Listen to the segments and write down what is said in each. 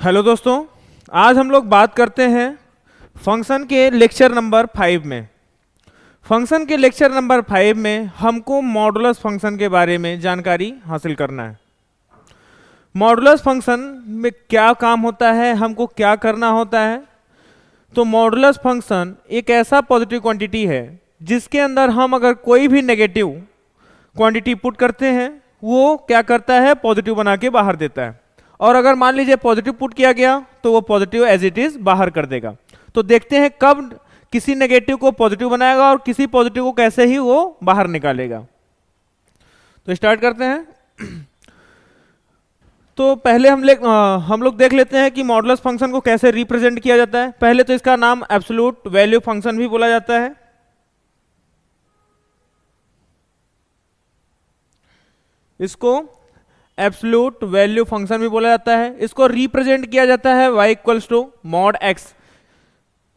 Hello दोस्तों, आज हम लोग बात करते हैं फंक्शन के लेक्चर नंबर 5 में। फंक्शन के लेक्चर नंबर 5 में हमको मॉडुलस फंक्शन के बारे में जानकारी हासिल करना है। मॉडुलस फंक्शन में क्या काम होता है, हमको क्या करना होता है। तो मॉडुलस फंक्शन एक ऐसा पॉजिटिव क्वांटिटी है जिसके अंदर हम अगर कोई भी नेगेटिव क्वांटिटी पुट करते हैं वो क्या करता है, पॉजिटिव बना के बाहर देता है। और अगर मान लीजिए पॉजिटिव पुट किया गया तो वो पॉजिटिव एज इट इज बाहर कर देगा। तो देखते हैं कब किसी नेगेटिव को पॉजिटिव बनाएगा और किसी पॉजिटिव को कैसे ही वो बाहर निकालेगा। तो स्टार्ट करते हैं। तो पहले हम लोग देख लेते हैं कि मॉडुलस फंक्शन को कैसे रिप्रेजेंट किया जाता है। पहले तो इसका नाम एब्सोल्यूट वैल्यू फंक्शन भी बोला जाता है। इसको एब्सोल्यूट वैल्यू फंक्शन भी बोला जाता है। इसको रिप्रेजेंट किया जाता है y equals to mod x।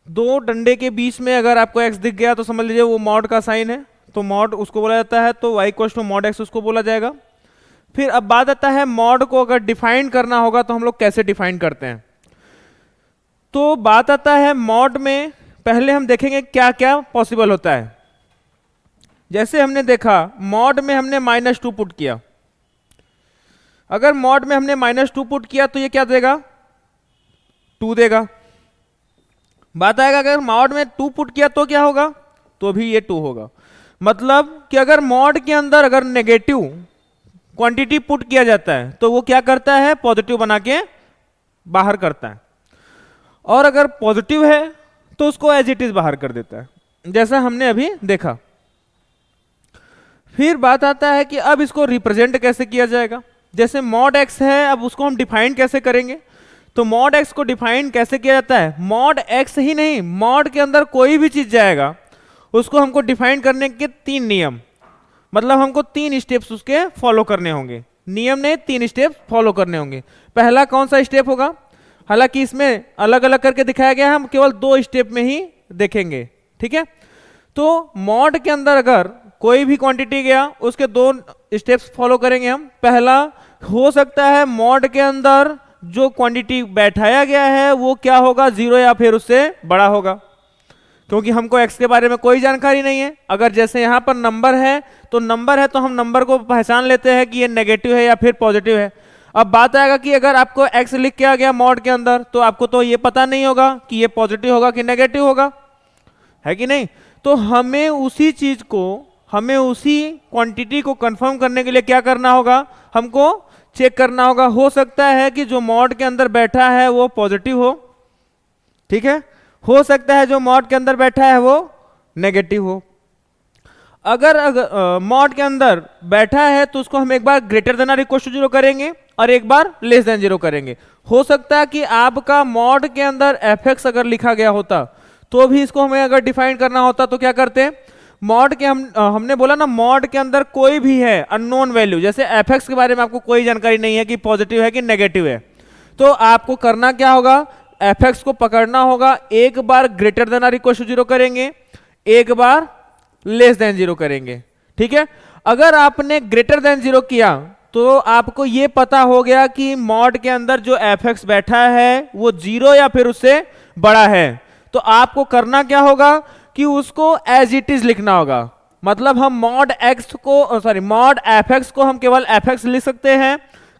दो डंडे के बीच में अगर आपको x दिख गया तो समझ लीजिए वो मॉड का साइन है, तो मॉड उसको बोला जाता है। तो y equals to mod x उसको बोला जाएगा। फिर अब बात आता है मॉड को अगर डिफाइन करना होगा तो हम लोग कैसे डिफाइन करते हैं। तो बात आता है मॉड में पहले हम देखेंगे क्या क्या पॉसिबल होता है। जैसे हमने देखा मॉड में हमने -2 पुट किया। अगर मॉड में हमने -2 पुट किया तो ये क्या देगा, 2 देगा। बात आएगा अगर मॉड में 2 पुट किया तो क्या होगा, तो भी ये 2 होगा। मतलब कि अगर मॉड के अंदर अगर नेगेटिव क्वांटिटी पुट किया जाता है तो वो क्या करता है, पॉजिटिव बना के बाहर करता है। और अगर पॉजिटिव है तो उसको एज इट इज बाहर कर देता है, जैसा हमने अभी देखा। फिर बात आता है कि अब इसको रिप्रेजेंट कैसे किया जाएगा। जैसे मॉड x है, अब उसको हम डिफाइन कैसे करेंगे। तो मॉड x को डिफाइन कैसे किया जाता है, मॉड x ही नहीं, मॉड के अंदर कोई भी चीज जाएगा उसको हमको डिफाइन करने के 3 नियम, मतलब हमको 3 स्टेप्स उसके फॉलो करने होंगे। नियम ने 3 स्टेप्स फॉलो करने होंगे। पहला कौन सा स्टेप होगा, हालांकि इसमें अलग अलग करके दिखाया गया है, हम केवल 2 स्टेप में ही देखेंगे, ठीक है। तो मॉड के अंदर अगर कोई भी क्वांटिटी गया उसके 2 स्टेप्स फॉलो करेंगे हम। पहला हो सकता है मॉड के अंदर जो क्वांटिटी बैठाया गया है वो क्या होगा, 0 या फिर उससे बड़ा होगा, क्योंकि हमको x के बारे में कोई जानकारी नहीं है। अगर जैसे यहाँ पर नंबर है तो नंबर है तो हम नंबर को पहचान लेते हैं कि ये नेगेटिव है या फिर पॉजिटिव है। अब बात आएगा कि अगर आपको x लिख के आ गया मॉड के अंदर तो आपको तो ये पता नहीं होगा कि ये पॉजिटिव होगा कि नेगेटिव होगा, है कि नहीं। तो हमें उसी चीज को, हमें उसी क्वांटिटी को कंफर्म करने के लिए क्या करना होगा, हमको चेक करना होगा। हो सकता है कि जो मॉड के अंदर बैठा है वो पॉजिटिव हो, ठीक है। हो सकता है जो मॉड के अंदर बैठा है वो नेगेटिव हो। अगर मॉड के अंदर बैठा है तो उसको हम एक बार ग्रेटर देन और इक्वल टू 0 करेंगे और एक बार लेस देन 0 करेंगे। हो सकता है कि आपका मॉड के अंदर fx अगर लिखा गया होता तो भी इसको हमें अगर डिफाइन करना होता तो क्या करते, मॉड के हमने बोला ना मॉड के अंदर कोई भी है अननोन वैल्यू, जैसे fx के बारे में आपको कोई जानकारी नहीं है कि पॉजिटिव है कि नेगेटिव है, तो आपको करना क्या होगा, fx को पकड़ना होगा। एक बार ग्रेटर देन और इक्वल टू 0 करेंगे, एक बार लेस देन 0 करेंगे, ठीक है। अगर आपने ग्रेटर देन 0 किया तो आपको ये पता हो गया कि मॉड के अंदर जो fx बैठा है वो 0 या फिर उससे बड़ा है। तो आपको करना क्या होगा कि उसको एज इट इज लिखना होगा। मतलब हम मॉड x को, सॉरी मॉड fx को हम केवल fx लिख सकते हैं।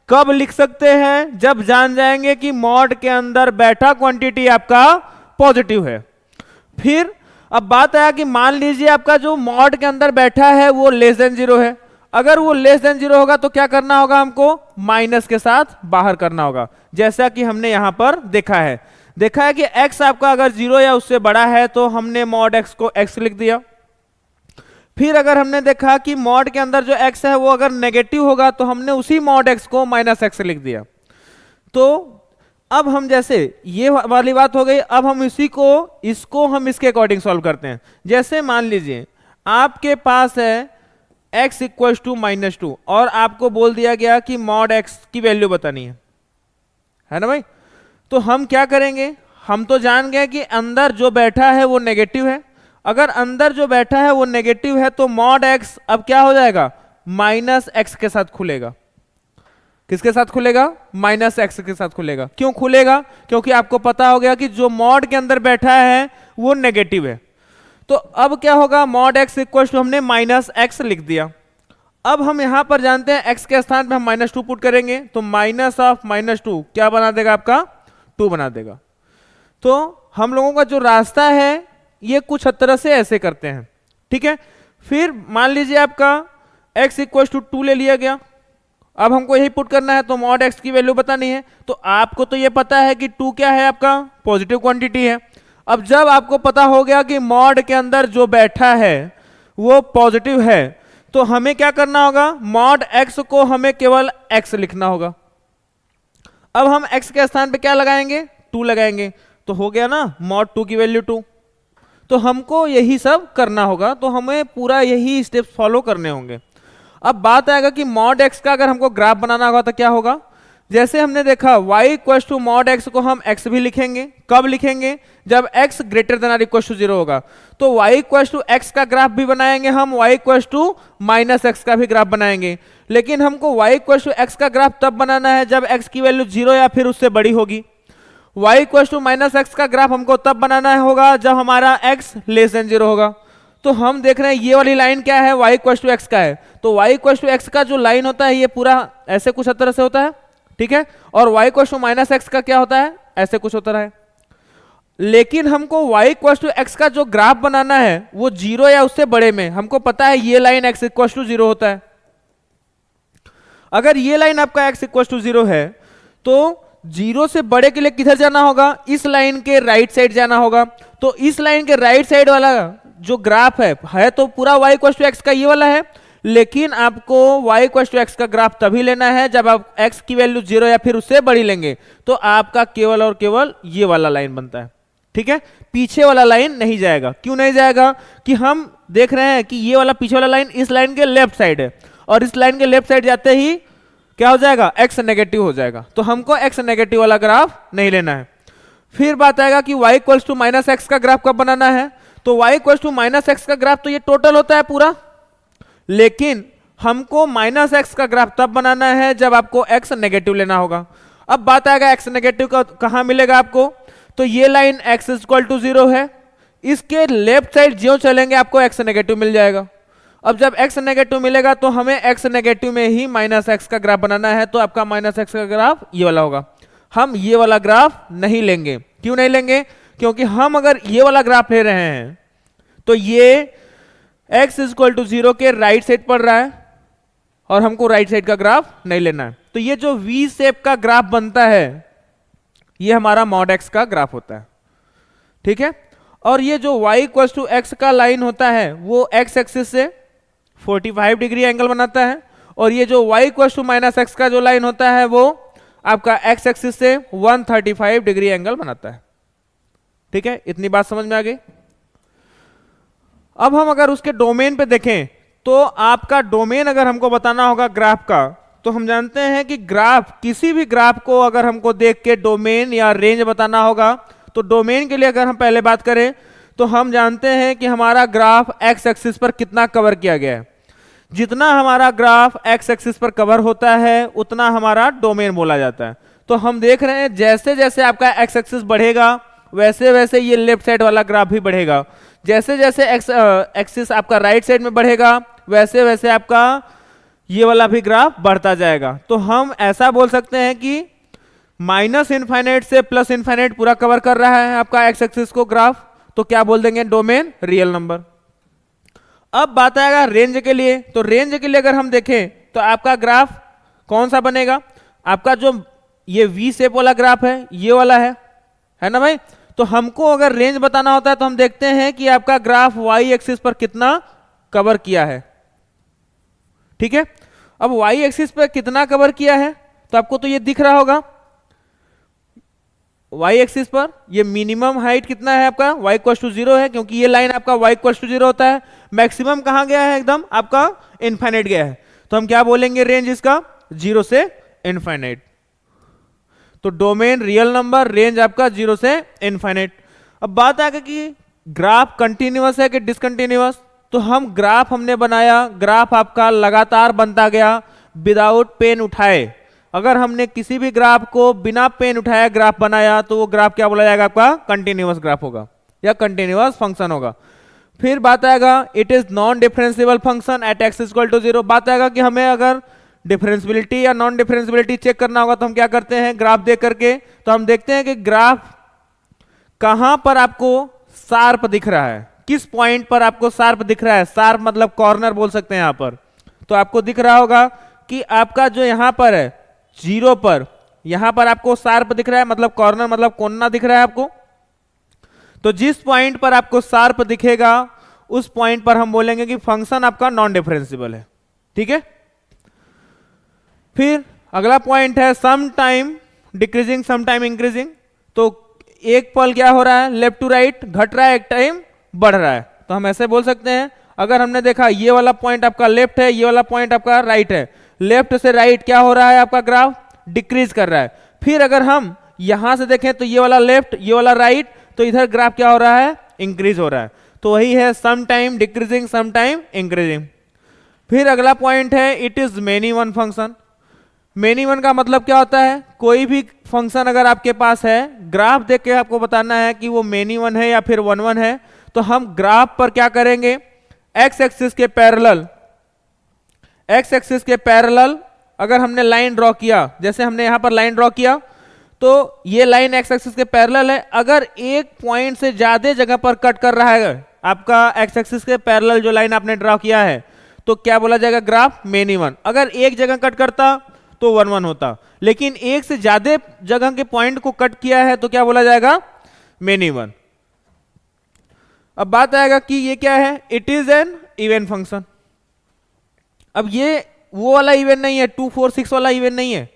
कब लिख सकते हैं, जब जान जाएंगे कि मॉड के अंदर बैठा क्वांटिटी आपका पॉजिटिव है। फिर अब बात आया कि मान लीजिए आपका जो मॉड के अंदर बैठा है वो लेस देन 0 है। अगर वो लेस देन 0 होगा तो क्या करना होगा, हमको माइनस के साथ बाहर करना होगा, जैसा कि हमने यहां पर देखा है कि x आपका अगर 0 या उससे बड़ा है तो हमने मॉड x को x लिख दिया। फिर अगर हमने देखा कि मॉड के अंदर जो x है वो अगर नेगेटिव होगा तो हमने उसी मॉड x को -x लिख दिया। तो अब हम, जैसे ये वाली बात हो गई, अब हम इसको हम इसके अकॉर्डिंग सॉल्व करते हैं। जैसे मान लीजिए आपके पास है x इक्वल्स टू -2 और आपको बोल दिया गया कि मॉड x की वैल्यू बतानी है ना भाई। तो हम क्या करेंगे, हम तो जान गए कि अंदर जो बैठा है वो नेगेटिव है। अगर अंदर जो बैठा है वो नेगेटिव है तो मॉड x अब क्या हो जाएगा, -x के साथ खुलेगा। किसके साथ खुलेगा? माइनस एक्स के साथ खुलेगा। क्यों खुलेगा? क्योंकि आपको पता हो गया कि जो मॉड के अंदर बैठा है वो नेगेटिव है। तो अब क्या होगा? मॉड एक्स इक्वल टू हमने माइनस एक्स लिख दिया। अब हम यहां पर जानते हैं एक्स के स्थान पे हम -2 पुट करेंगे, तो माइनस ऑफ -2 क्या बना देगा? आपका 2 बना देगा। तो हम लोगों का जो रास्ता है ये कुछ तरह से ऐसे करते हैं, ठीक है। फिर मान लीजिए आपका x इक्वल टू 2 ले लिया गया। अब हमको यही पुट करना है, तो मॉड x की वैल्यू बतानी है। तो आपको तो ये पता है कि 2 क्या है? आपका पॉजिटिव क्वांटिटी है। अब जब आपको पता हो गया कि मॉड के अंदर जो बैठा है वो पॉजिटिव है, तो हमें क्या करना होगा? मॉड x को हमें केवल x लिखना होगा। अब हम x के स्थान पे क्या लगाएंगे? 2 लगाएंगे। तो हो गया ना मॉड 2 की वैल्यू 2। तो हमको यही सब करना होगा, तो हमें पूरा यही स्टेप्स फॉलो करने होंगे। अब बात आएगा कि मॉड x का अगर हमको ग्राफ बनाना होगा तो क्या होगा? जैसे हमने देखा y equal to mod x को हम x भी लिखेंगे। कब लिखेंगे? जब x ग्रेटर देन और इक्वल टू 0 होगा। तो y इक्वल टू x का ग्राफ भी बनाएंगे हम, y equal to minus x का भी ग्राफ बनाएंगे। लेकिन हमको y इक्वल टू x का ग्राफ तब बनाना है जब x की वैल्यू 0 या फिर उससे बड़ी होगी। y equal to minus x का ग्राफ हमको तब बनाना होगा जब हमारा x लेस देन 0 होगा। तो हम देख रहे हैं ये वाली लाइन क्या है? y इक्वल टू एक्स का है। तो y इक्वल टू एक्स का जो लाइन होता है ये पूरा ऐसे कुछ तरह से होता है, ठीक है। और y equal to minus x का क्या होता है? ऐसे कुछ होता है। लेकिन हमको y इक्वल टू एक्स का जो ग्राफ बनाना है वो 0 या उससे बड़े में, हमको पता है ये लाइन x इक्वल टू 0 होता है। अगर ये लाइन आपका x इक्वल टू 0 है तो 0 से बड़े के लिए किधर जाना होगा? इस लाइन के राइट साइड जाना होगा। तो इस लाइन के राइट साइड वाला जो ग्राफ है तो पूरा y इक्वल टू एक्स का ये वाला है। लेकिन आपको y इक्वल टू एक्स का ग्राफ तभी लेना है जब आप x की वैल्यू 0 या फिर उससे बड़ी लेंगे, तो आपका केवल और केवल ये वाला लाइन बनता है, ठीक है। पीछे वाला लाइन नहीं जाएगा। क्यों नहीं जाएगा? कि हम देख रहे हैं कि ये वाला पीछे वाला लाइन इस लाइन के लेफ्ट साइड है, और इस लाइन के लेफ्ट साइड जाते ही क्या हो जाएगा? x नेगेटिव हो जाएगा। तो हमको x नेगेटिव वाला ग्राफ नहीं लेना है। फिर बात आएगा कि y equal to minus x का ग्राफ कब बनाना है? तो y equal to minus x का ग्राफ तो ये टोटल होता है पूरा, लेकिन हमको माइनस एक्स का ग्राफ तब बनाना है जब आपको x नेगेटिव लेना होगा। अब बात आएगा x नेगेटिव का कहां मिलेगा आपको? तो ये लाइन x इक्वल टू 0 है, इसके लेफ्ट साइड ज्यों चलेंगे आपको x नेगेटिव मिल जाएगा। अब जब x नेगेटिव मिलेगा तो हमें x नेगेटिव में ही माइनस एक्स का ग्राफ बनाना है, तो आपका माइनस एक्स का ग्राफ ये वाला होगा। हम ये वाला ग्राफ नहीं लेंगे। क्यों नहीं लेंगे? क्योंकि हम अगर ये वाला ग्राफ ले रहे हैं तो ये x इक्वल टू 0 के राइट साइड पड़ रहा है और हमको राइट साइड का ग्राफ नहीं लेना है। तो ये जो V शेप का ग्राफ बनता है ये हमारा मॉड x का ग्राफ होता है, ठीक है। और ये जो y इक्वल टू एक्स का लाइन होता है वो x एक्सिस से 45 डिग्री एंगल बनाता है, और ये जो y equal to minus x का जो लाइन होता है वो आपका x एक्सिस से 135 डिग्री एंगल बनाता है, ठीक है। इतनी बात समझ में आ गई। अब हम अगर उसके डोमेन पे देखें तो आपका डोमेन अगर हमको बताना होगा ग्राफ का, तो हम जानते हैं कि ग्राफ, किसी भी ग्राफ को अगर हमको देख के डोमेन या रेंज बताना होगा, तो डोमेन के लिए अगर हम पहले बात करें तो हम जानते हैं कि हमारा ग्राफ x एक्सिस पर कितना कवर किया गया है। जितना हमारा ग्राफ x एक्सिस पर कवर होता है उतना हमारा डोमेन बोला जाता है। तो हम देख रहे हैं जैसे जैसे आपका x एक्सिस बढ़ेगा वैसे वैसे ये लेफ्ट साइड वाला ग्राफ भी बढ़ेगा। जैसे जैसे x एक्सिस आपका राइट साइड में बढ़ेगा वैसे वैसे आपका ये वाला भी ग्राफ बढ़ता जाएगा। तो हम ऐसा बोल सकते हैं कि माइनस इनफाइनाइट से प्लस इनफाइनाइट पूरा कवर कर रहा है आपका x एक्सिस को ग्राफ, तो क्या बोल देंगे? Domain real number. अब बात आएगा रेंज के लिए। तो रेंज के लिए अगर हम देखें तो आपका ग्राफ कौन सा बनेगा? आपका जो ये V शेप वाला ग्राफ है ये वाला है ना भाई। तो हमको अगर रेंज बताना होता है तो हम देखते हैं कि आपका ग्राफ y एक्सिस पर कितना कवर किया है, ठीक है। अब y एक्सिस पर कितना कवर किया है तो आपको तो ये दिख रहा होगा। y एक्सिस पर ये मिनिमम हाइट कितना है आपका? y इक्वल टू 0 है, क्योंकि ये लाइन आपका y इक्वल टू 0 होता है। मैक्सिमम कहां गया है? एकदम आपका इनफाइनाइट गया है। तो हम क्या बोलेंगे रेंज इसका? 0 से इनफाइनाइट। तो डोमेन रियल नंबर, रेंज आपका 0 से इनफाइनाइट। अब बात आ गई कि ग्राफ कंटिन्यूअस है कि डिसकंटिन्यूअस। तो हम ग्राफ हमने बनाया, ग्राफ आपका लगातार बनता गया विदाउट पेन उठाए। अगर हमने किसी भी ग्राफ को बिना पेन उठाया ग्राफ बनाया तो वो ग्राफ क्या बोला जाएगा, आपका कंटिन्यूअस ग्राफ होगा या कंटिन्यूअस फंक्शन होगा। फिर बात आएगा it is non differentiable function at x equal to 0। बात आएगा कि हमें अगर डिफरेंशियबिलिटी या नॉन डिफरेंशियबिलिटी चेक करना होगा तो हम क्या करते हैं, ग्राफ देख करके तो हम देखते हैं कि ग्राफ कहां पर आपको शार्प दिख रहा है, किस पॉइंट पर आपको शार्प दिख रहा है। शार्प मतलब कॉर्नर बोल सकते हैं यहां पर। तो आपको दिख रहा होगा कि आपका जो यहां पर है 0 पर, यहां पर आपको शार्प दिख रहा है, मतलब कॉर्नर मतलब कोना दिख रहा है आपको। तो जिस पॉइंट पर आपको शार्प दिखेगा उस पॉइंट पर हम बोलेंगे कि फंक्शन आपका नॉन डिफरेंशिएबल है। ठीक है। फिर अगला पॉइंट है some time decreasing some time increasing. तो एक पल क्या हो रहा है, लेफ्ट टू राइट घट रहा है, एक टाइम बढ़ रहा है। तो हम ऐसे बोल सकते हैं, अगर हमने देखा ये वाला पॉइंट आपका लेफ्ट है, ये वाला पॉइंट आपका राइट है, लेफ्ट से राइट क्या हो रहा है, आपका ग्राफ डिक्रीज कर रहा है। फिर अगर हम यहां से देखें तो ये वाला लेफ्ट, ये वाला राइट, तो इधर ग्राफ क्या हो रहा है, इंक्रीज हो रहा है। तो वही है some time decreasing some time increasing. फिर अगला पॉइंट है it is many one function. Many one का मतलब क्या होता है, कोई भी फंक्शन अगर आपके पास है, ग्राफ देख के आपको बताना है कि वो मेनी वन है या फिर वन वन है। तो हम ग्राफ पर क्या करेंगे, एक्स एक्सिस के पैरेलल, एक्स एक्सिस के पैरेलल अगर हमने लाइन ड्रॉ किया, जैसे हमने यहां पर लाइन ड्रॉ किया तो ये लाइन एक्स एक्सिस के पैरेलल है। अगर एक पॉइंट से ज्यादा जगह पर कट कर रहा है आपका एक्स एक्सिस के पैरेलल जो लाइन आपने ड्रॉ किया है, तो क्या बोला जाएगा, ग्राफ मेनी वन। अगर एक जगह कट करता तो वन वन होता, लेकिन एक से ज्यादा जगह के पॉइंट को कट किया है तो क्या बोला जाएगा, मेनी वन। अब बात आएगा कि ये क्या है, it is an even function. अब ये वो वाला इवन नहीं है, 2 4 6 वाला इवन नहीं है,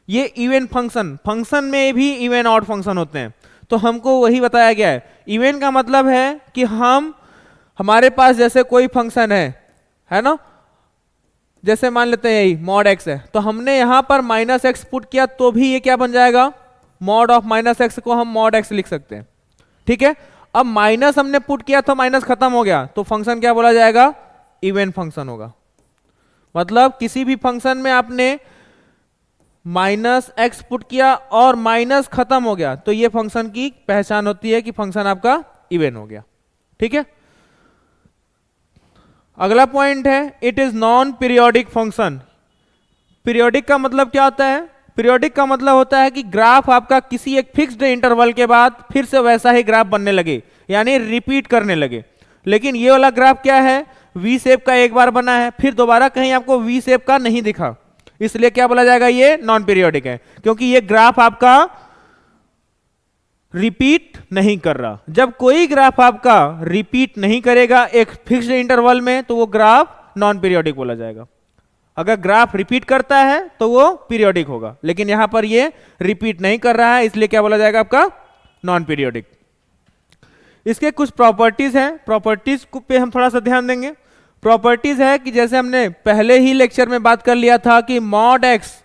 ये इवन फंक्शन। फंक्शन में भी इवन ऑड फंक्शन होते हैं, तो हमको वही बताया गया है। इवन का मतलब है कि हमारे पास जैसे कोई फंक्शन है ना, जैसे मान लेते हैं यही मॉड एक्स है, तो हमने यहां पर माइनस एक्स पुट किया तो भी ये क्या बन जाएगा, मॉड ऑफ माइनस एक्स को हम मॉड एक्स लिख सकते हैं। ठीक है। अब माइनस हमने पुट किया तो माइनस खत्म हो गया, तो फंक्शन क्या बोला जाएगा, इवन फंक्शन होगा। मतलब किसी भी फंक्शन में आपने माइनस एक्स पुट किया और माइनस खत्म हो गया तो ये फंक्शन की पहचान होती है कि फंक्शन आपका इवन हो गया। ठीक है। अगला पॉइंट है it is non periodic function. Periodic का मतलब क्या होता है, पीरियोडिक का मतलब होता है कि ग्राफ आपका किसी एक फिक्स्ड इंटरवल के बाद फिर से वैसा ही ग्राफ बनने लगे, यानी रिपीट करने लगे। लेकिन ये वाला ग्राफ क्या है, वी शेप का एक बार बना है, फिर दोबारा कहीं आपको वी शेप का नहीं दिखा, इसलिए क्या बोला जाएगा, ये नॉन पीरियोडिक है, क्योंकि ये ग्राफ आपका रिपीट नहीं कर रहा। जब कोई ग्राफ आपका रिपीट नहीं करेगा एक फिक्स्ड इंटरवल में तो वो ग्राफ नॉन पीरियोडिक बोला जाएगा। अगर ग्राफ रिपीट करता है तो वो पीरियोडिक होगा, लेकिन यहां पर ये रिपीट नहीं कर रहा है, इसलिए क्या बोला जाएगा, आपका नॉन पीरियोडिक। इसके कुछ प्रॉपर्टीज हैं, प्रॉपर्टीज पे हम थोड़ा सा ध्यान देंगे। प्रॉपर्टीज है कि जैसे हमने पहले ही लेक्चर में बात कर लिया था कि मॉड एक्स,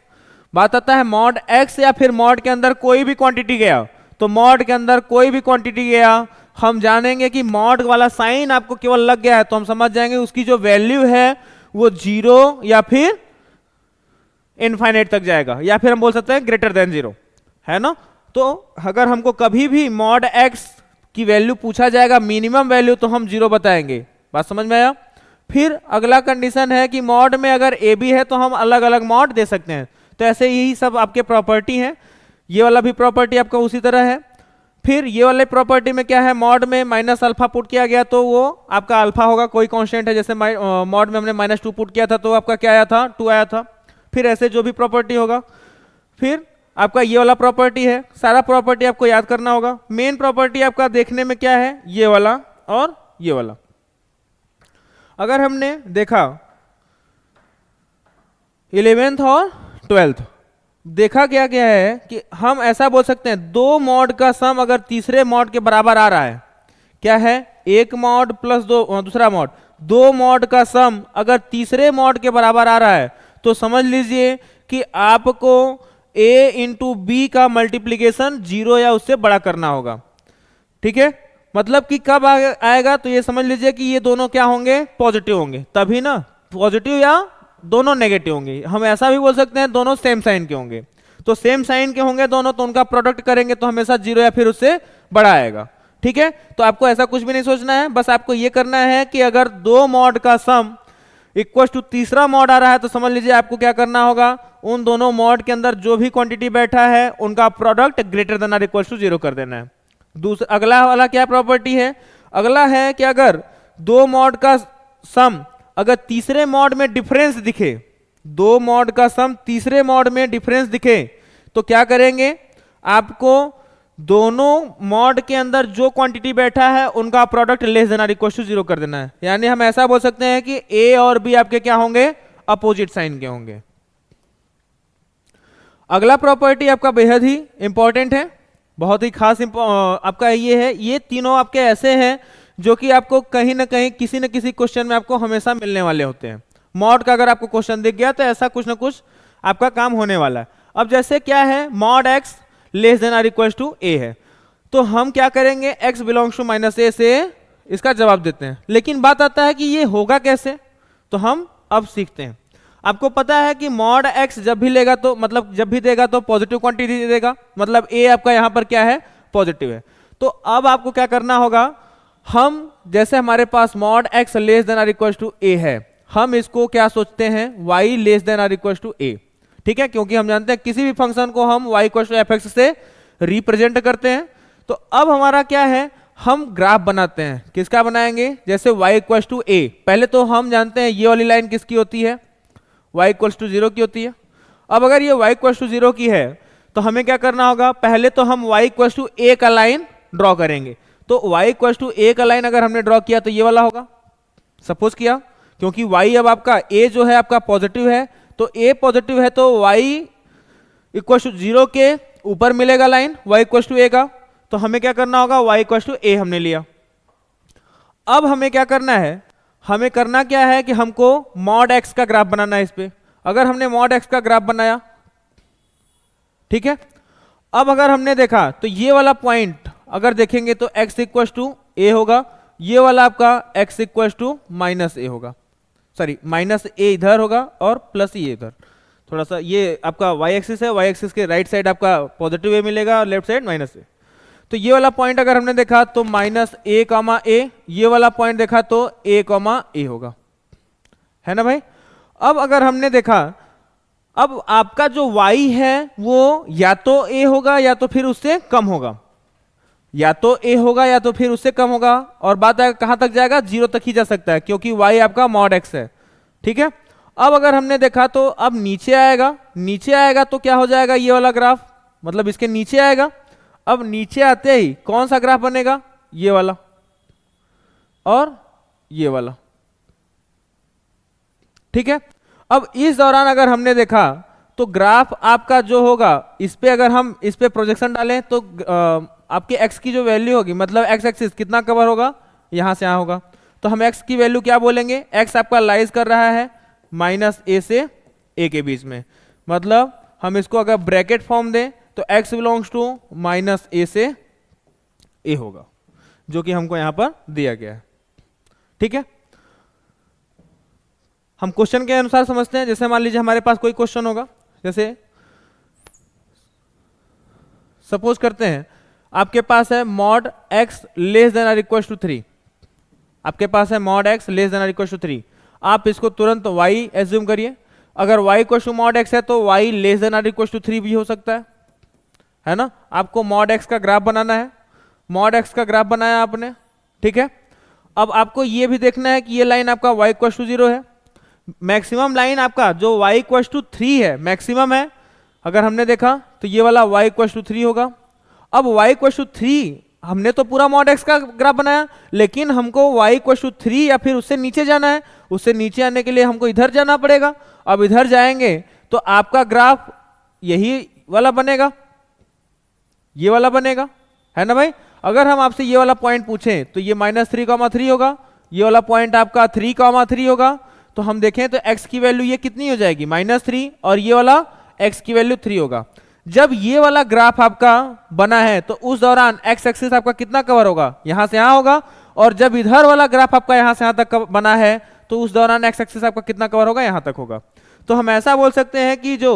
बात आता है मॉड एक्स या फिर मॉड के अंदर कोई भी क्वांटिटी गया, तो मॉड के अंदर कोई भी क्वांटिटी गया, हम जानेंगे कि मॉड वाला साइन आपको केवल लग गया है तो हम समझ जाएंगे उसकी जो वैल्यू है वो 0 या फिर इनफाइनाइट तक जाएगा, या फिर हम बोल सकते हैं ग्रेटर देन 0, है ना। तो अगर हमको कभी भी मॉड एक्स की वैल्यू पूछा जाएगा, मिनिमम वैल्यू, तो हम 0 बताएंगे। बात समझ में आया। फिर अगला कंडीशन है कि मॉड में अगर ए बी है तो हम अलग अलग मॉड दे सकते हैं। तो ऐसे यही सब आपके प्रॉपर्टी हैं। ये वाला भी प्रॉपर्टी आपका उसी तरह है। फिर ये वाले प्रॉपर्टी में क्या है, मॉड में माइनस अल्फा पुट किया गया तो वो आपका अल्फा होगा, कोई कांस्टेंट है। जैसे मॉड में हमने -2 पुट किया था तो आपका क्या आया था, 2 आया था। फिर ऐसे जो भी प्रॉपर्टी होगा। फिर आपका ये वाला प्रॉपर्टी है, सारा प्रॉपर्टी आपको याद करना होगा। मेन प्रॉपर्टी आपका देखने में क्या है, ये वाला और ये वाला। अगर हमने देखा 11th और 12th, देखा क्या क्या है कि हम ऐसा बोल सकते हैं, 2 मॉड का सम अगर तीसरे मॉड के बराबर आ रहा है, क्या है, 1 मॉड प्लस दूसरा मॉड, 2 मॉड का सम अगर तीसरे मॉड के बराबर आ रहा है तो समझ लीजिए कि आपको a इंटू बी का मल्टीप्लीकेशन 0 या उससे बड़ा करना होगा। ठीक है। मतलब कि कब आएगा, तो ये समझ लीजिए कि ये दोनों क्या होंगे, पॉजिटिव होंगे, तभी ना, पॉजिटिव या दोनों नेगेटिव होंगे। हम ऐसा भी बोल सकते हैं दोनों सेम साइन के होंगे। तो सेम साइन के होंगे दोनों, तो उनका प्रोडक्ट करेंगे तो हमेशा 0 या फिर उससे बड़ा आएगा। ठीक है, तो आपको ऐसा कुछ भी नहीं सोचना है, बस आपको ये करना है कि अगर दो मॉड का सम इक्वल टू तीसरा मॉड आ रहा है तो समझ लीजिए आपको क्या करना होगा, उन दोनों मॉड के अंदर जो भी क्वांटिटी बैठा है उनका प्रोडक्ट ग्रेटर देन और इक्वल टू 0 कर देना है। दूसरा अगला वाला क्या प्रॉपर्टी है, अगला है कि अगर दो मॉड का सम अगर तीसरे मॉड में डिफरेंस दिखे, दो मॉड का सम तीसरे मॉड में डिफरेंस दिखे तो क्या करेंगे, आपको दोनों मॉड के अंदर जो क्वांटिटी बैठा है उनका प्रोडक्ट लेस देन और इक्वल टू 0 कर देना है। यानी हम ऐसा बोल सकते हैं कि ए और बी आपके क्या होंगे, अपोजिट साइन के होंगे। अगला प्रॉपर्टी आपका बेहद ही इंपॉर्टेंट है, बहुत ही खास आपका ये है, ये तीनों आपके ऐसे हैं जो कि आपको कहीं ना कहीं किसी न किसी क्वेश्चन में आपको हमेशा मिलने वाले होते हैं। मॉड का अगर आपको क्वेश्चन दिख गया तो ऐसा कुछ ना कुछ आपका काम होने वाला है। अब जैसे क्या है, मॉड एक्स लेस देन और इक्वल टू ए है, तो हम क्या करेंगे, x बिलोंग्स टू माइनस ए से इसका जवाब देते हैं। लेकिन बात आता है कि ये होगा कैसे, तो हम अब सीखते हैं। आपको पता है कि मॉड x जब भी लेगा तो मतलब जब भी देगा तो पॉजिटिव क्वांटिटी देगा, मतलब a आपका यहां पर क्या है, पॉजिटिव है। तो अब आपको क्या करना होगा, हम जैसे हमारे पास मॉड x लेस देन और इक्वल टू a है, हम इसको क्या सोचते हैं, y लेस देन और इक्वल टू a। ठीक है, क्योंकि हम जानते हैं किसी भी फंक्शन को हम y इक्वल टू fx से रिप्रेजेंट करते हैं। तो अब हमारा क्या है, हम ग्राफ बनाते हैं। किसका बनाएंगे, जैसे y इक्वल टू a, पहले तो हम जानते हैं ये वाली लाइन किसकी होती है, y इक्वल टू 0 की होती है। अब अगर ये y इक्वल टू 0 की है तो हमें क्या करना होगा, पहले तो हम y इक्वल टू a का लाइन ड्रॉ करेंगे। तो y इक्वल टू a का लाइन अगर हमने ड्रॉ किया तो ये वाला होगा, सपोज किया, क्योंकि y अब आपका a जो है आपका पॉजिटिव है, तो a पॉजिटिव है तो y इक्वल टू 0 के ऊपर मिलेगा line y equal to a का। तो हमें क्या करना होगा, y इक्वल टू a हमने लिया। अब हमें क्या करना है, हमें करना क्या है कि हमको मॉड x का ग्राफ बनाना है इस पे। अगर हमने मॉड x का ग्राफ बनाया, ठीक है, अब अगर हमने देखा तो ये वाला पॉइंट अगर देखेंगे तो x इक्वल टू a होगा, ये वाला आपका x equal to minus a होगा, सॉरी माइनस a इधर होगा और प्लस ये इधर। थोड़ा सा ये आपका y एक्सिस है, y एक्सिस के राइट साइड आपका पॉजिटिव a मिलेगा और लेफ्ट साइड माइनस a। तो ये वाला पॉइंट अगर हमने देखा तो माइनस a कॉमा a, ये वाला पॉइंट देखा तो a कॉमा a होगा, है ना भाई। अब अगर हमने देखा, अब आपका जो y है वो या तो a होगा या तो फिर उससे कम होगा, या तो a होगा या तो फिर उससे कम होगा, और बात कहां तक जाएगा, 0 तक ही जा सकता है क्योंकि y आपका मॉड x है। ठीक है, अब अगर हमने देखा तो अब नीचे आएगा, नीचे आएगा तो क्या हो जाएगा, ये वाला ग्राफ मतलब इसके नीचे आएगा। अब नीचे आते ही कौन सा ग्राफ बनेगा, ये वाला और ये वाला। ठीक है, अब इस दौरान अगर हमने देखा तो ग्राफ आपका जो होगा, इस पे अगर हम इस पे प्रोजेक्शन डालें तो आपके x की जो वैल्यू होगी, मतलब x एक्सिस कितना कवर होगा, यहां से यहां होगा, तो हम x की वैल्यू क्या बोलेंगे, x आपका लाइज कर रहा है माइनस a से a के बीच में, मतलब हम इसको अगर ब्रैकेट फॉर्म दें तो x belongs to minus a से a होगा, जो कि हमको यहां पर दिया गया है। ठीक है, हम क्वेश्चन के अनुसार समझते हैं। जैसे मान लीजिए हमारे पास कोई क्वेश्चन होगा, जैसे सपोज करते हैं आपके पास है मॉड x लेस देन और इक्वल टू 3, आपके पास है मॉड x लेस देन और इक्वल टू 3, आप इसको तुरंत y एज्यूम करिए। अगर y equal to mod x है तो y लेस देन और इक्वल टू 3 भी हो सकता है ना। आपको मॉड x का ग्राफ बनाना है, मॉड x का ग्राफ बनाया आपने, ठीक है। अब आपको ये भी देखना है कि ये लाइन आपका y इक्वल टू 0 है, मैक्सिमम लाइन आपका जो y इक्वल टू 3 है मैक्सिमम है। अगर हमने देखा तो ये वाला y इक्वल टू 3 होगा। अब y इक्वल टू 3, हमने तो पूरा मॉड x का ग्राफ बनाया, लेकिन हमको y इक्वल टू 3 या फिर उससे नीचे जाना है। उससे नीचे आने के लिए हमको इधर जाना पड़ेगा। अब इधर जाएंगे तो आपका ग्राफ यही वाला बनेगा, ये वाला बनेगा, है ना भाई। अगर हम आपसे ये वाला पॉइंट पूछें तो ये -3,3 होगा, ये वाला पॉइंट आपका 3,3 होगा। तो हम देखें तो x की वैल्यू ये कितनी हो जाएगी, -3, और ये वाला x की वैल्यू 3 होगा। जब ये वाला ग्राफ आपका बना है तो उस दौरान x एक्सिस आपका कितना कवर होगा, यहां से यहां होगा। और जब इधर वाला ग्राफ आपका यहां से यहां तक बना है तो उस दौरान x एक्सिस आपका कितना कवर होगा, यहां तक होगा। तो हम ऐसा बोल सकते हैं कि जो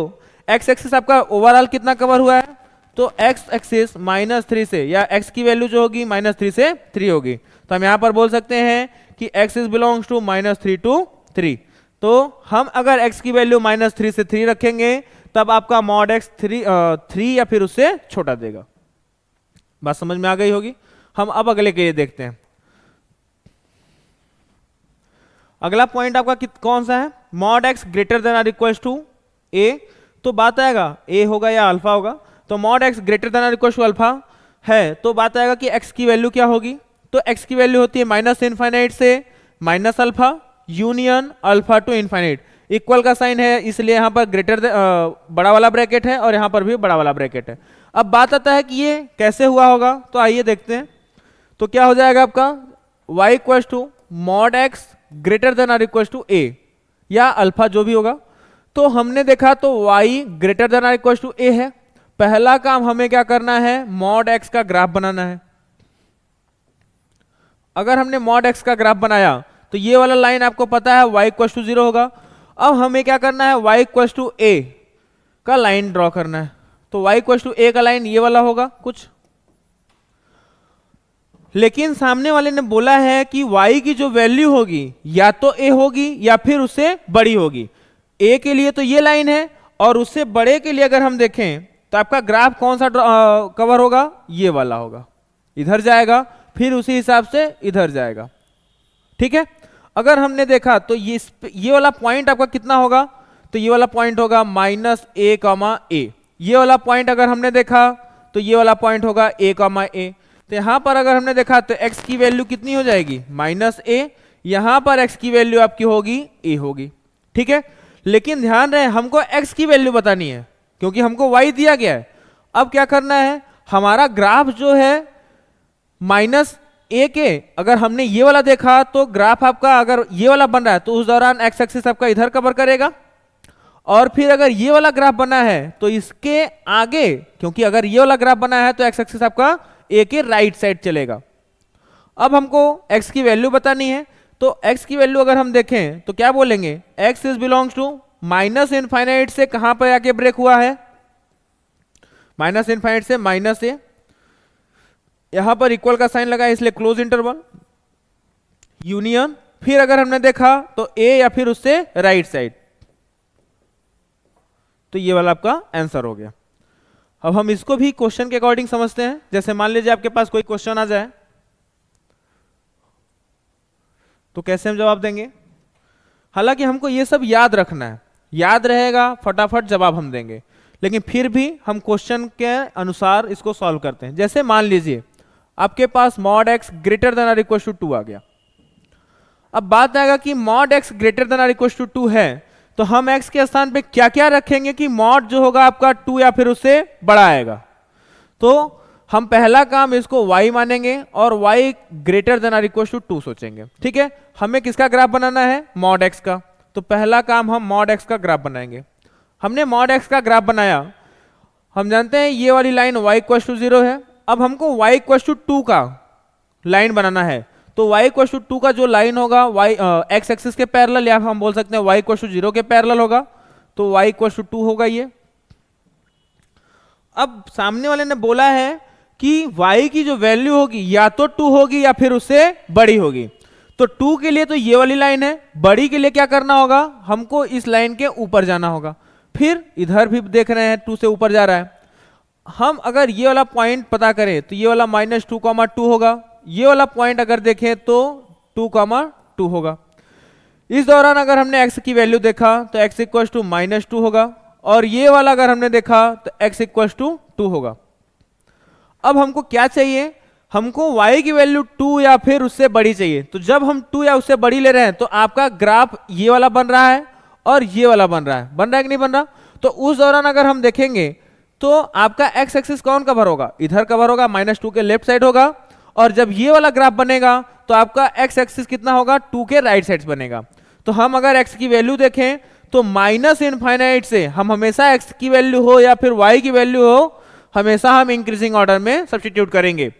एक्स एक्सिस आपका ओवरऑल कितना कवर हुआ है, तो एक्स एक्सिस -3 से, या एक्स की वैल्यू जो होगी -3 से 3 होगी, तो हम यहां पर बोल सकते हैं कि एक्सिस बिलोंग्स टू -3 to 3। तो हम अगर x की वैल्यू -3 से 3 रखेंगे तब आपका मॉड x 3 या फिर उससे छोटा देगा। बात समझ में आ गई होगी। हम अब अगले के लिए देखते हैं। अगला पॉइंट आपका कौन सा है, mod x greater than or equal to a। तो बात आएगा a होगा या अल्फा होगा, तो mod x greater than or equal to alpha है, तो बात आएगा कि x की वैल्यू क्या होगी। तो x की वैल्यू होती है -∞ से -alpha union alpha to infinite. Equal का साइन है इसलिए यहां पर ग्रेटर बड़ा वाला ब्रैकेट है और यहां पर भी बड़ा वाला ब्रैकेट है। अब बात आता है कि ये कैसे हुआ होगा, तो आइए देखते हैं। तो क्या हो जाएगा आपका y equal to mod x greater than or equal to a या अल्फा जो भी होगा। तो हमने देखा तो y greater than or equal to a है। पहला काम हमें क्या करना है, मॉड x का ग्राफ बनाना है। अगर हमने मॉड x का ग्राफ बनाया तो ये वाला लाइन आपको पता है y इक्वल टू 0 होगा। अब हमें क्या करना है, y इक्वल टू a का लाइन ड्रॉ करना है। तो y इक्वल टू a का लाइन ये वाला होगा कुछ, लेकिन सामने वाले ने बोला है कि y की जो वैल्यू होगी या तो a होगी या फिर उससे बड़ी होगी। a के लिए तो ये लाइन है और उससे बड़े के लिए अगर हम देखें तो आपका ग्राफ कौन सा कवर होगा, ये वाला होगा, इधर जाएगा फिर उसी हिसाब से इधर जाएगा। ठीक है, अगर हमने देखा तो ये वाला पॉइंट आपका कितना होगा, तो ये वाला पॉइंट होगा -a, a। ये वाला पॉइंट अगर हमने देखा तो ये वाला पॉइंट होगा a, a। तो यहां पर अगर हमने देखा तो x की वैल्यू कितनी हो जाएगी -a, यहां पर x की वैल्यू आपकी होगी a होगी। ठीक है, लेकिन ध्यान रहे हमको x की वैल्यू बतानी है क्योंकि हमको y दिया गया है। अब क्या करना है, हमारा ग्राफ जो है -a के, अगर हमने ये वाला देखा तो ग्राफ आपका अगर ये वाला बन रहा है तो उस दौरान x एक्सिस आपका इधर कवर करेगा, और फिर अगर ये वाला ग्राफ बना है तो इसके आगे, क्योंकि अगर ये वाला ग्राफ बना है तो x एक्सिस आपका a के राइट साइड चलेगा। अब हमको x की वैल्यू बतानी है, तो x की वैल्यू अगर हम देखें तो क्या बोलेंगे, x इज बिलोंग्स टू -∞ से कहां पर आके ब्रेक हुआ है, -∞ से -a। यहां पर इक्वल का साइन लगा इसलिए क्लोज इंटरवल यूनियन, फिर अगर हमने देखा तो a या फिर उससे राइट साइड, तो ये वाला आपका आंसर हो गया। अब हम इसको भी क्वेश्चन के अकॉर्डिंग समझते हैं। जैसे मान लीजिए आपके पास कोई क्वेश्चन आ जाए तो कैसे हम जवाब देंगे। हालांकि हमको ये सब याद रखना है, याद रहेगा फटाफट जवाब हम देंगे, लेकिन फिर भी हम क्वेश्चन के अनुसार इसको सॉल्व करते हैं। जैसे मान लीजिए आपके पास mod x greater than or equal to 2 आ गया। अब बात आएगा कि mod x greater than or equal to 2 है तो हम x के स्थान पे क्या क्या रखेंगे कि मॉड जो होगा आपका 2 या फिर उससे बड़ा आएगा। तो हम पहला काम इसको y मानेंगे और y greater than or equal to 2 सोचेंगे। ठीक है, हमें किसका ग्राफ बनाना है, मॉड x का। तो पहला काम हम मॉड x का ग्राफ बनाएंगे। हमने मॉड x का ग्राफ बनाया, हम जानते हैं ये वाली लाइन y इक्वल टू 0 है। अब हमको y इक्वल टू 2 का लाइन बनाना है, तो y इक्वल टू 2 का जो लाइन होगा x एक्सिस के पैरेलल, या हम बोल सकते हैं y इक्वल टू 0 के पैरेलल होगा, तो y इक्वल टू 2 होगा ये। अब सामने वाले ने बोला है कि y की जो वैल्यू होगी या तो 2 होगी या फिर उससे बड़ी होगी। तो 2 के लिए तो ये वाली लाइन है, बड़ी के लिए क्या करना होगा, हमको इस लाइन के ऊपर जाना होगा। फिर इधर भी देख रहे हैं 2 से ऊपर जा रहा है। हम अगर ये वाला पॉइंट पता करें तो ये वाला -2,2 होगा, ये वाला पॉइंट अगर देखें तो 2,2 होगा। इस दौरान अगर हमने x की वैल्यू देखा तो x इक्वल टू -2 होगा, और ये वाला अगर हमने देखा तो x इक्वल टू 2 होगा। अब हमको क्या चाहिए, हमको y की वैल्यू 2 या फिर उससे बड़ी चाहिए। तो जब हम 2 या उससे बड़ी ले रहे हैं तो आपका ग्राफ ये वाला बन रहा है और ये वाला बन रहा है कि नहीं बन रहा। तो उस दौरान अगर हम देखेंगे तो आपका x एक्सिस कौन कवर होगा, इधर कवर होगा, -2 के लेफ्ट साइड होगा, और जब ये वाला ग्राफ बनेगा तो आपका x एक्सिस कितना होगा, 2 के राइट साइड बनेगा। तो हम अगर x की वैल्यू देखें तो -∞ से हम हमेशा x की वैल्यू हो या फिर y की वैल्यू हो, हमेशा हम इंक्रीजिंग ऑर्डर में सब्स्टिट्यूट करेंगे।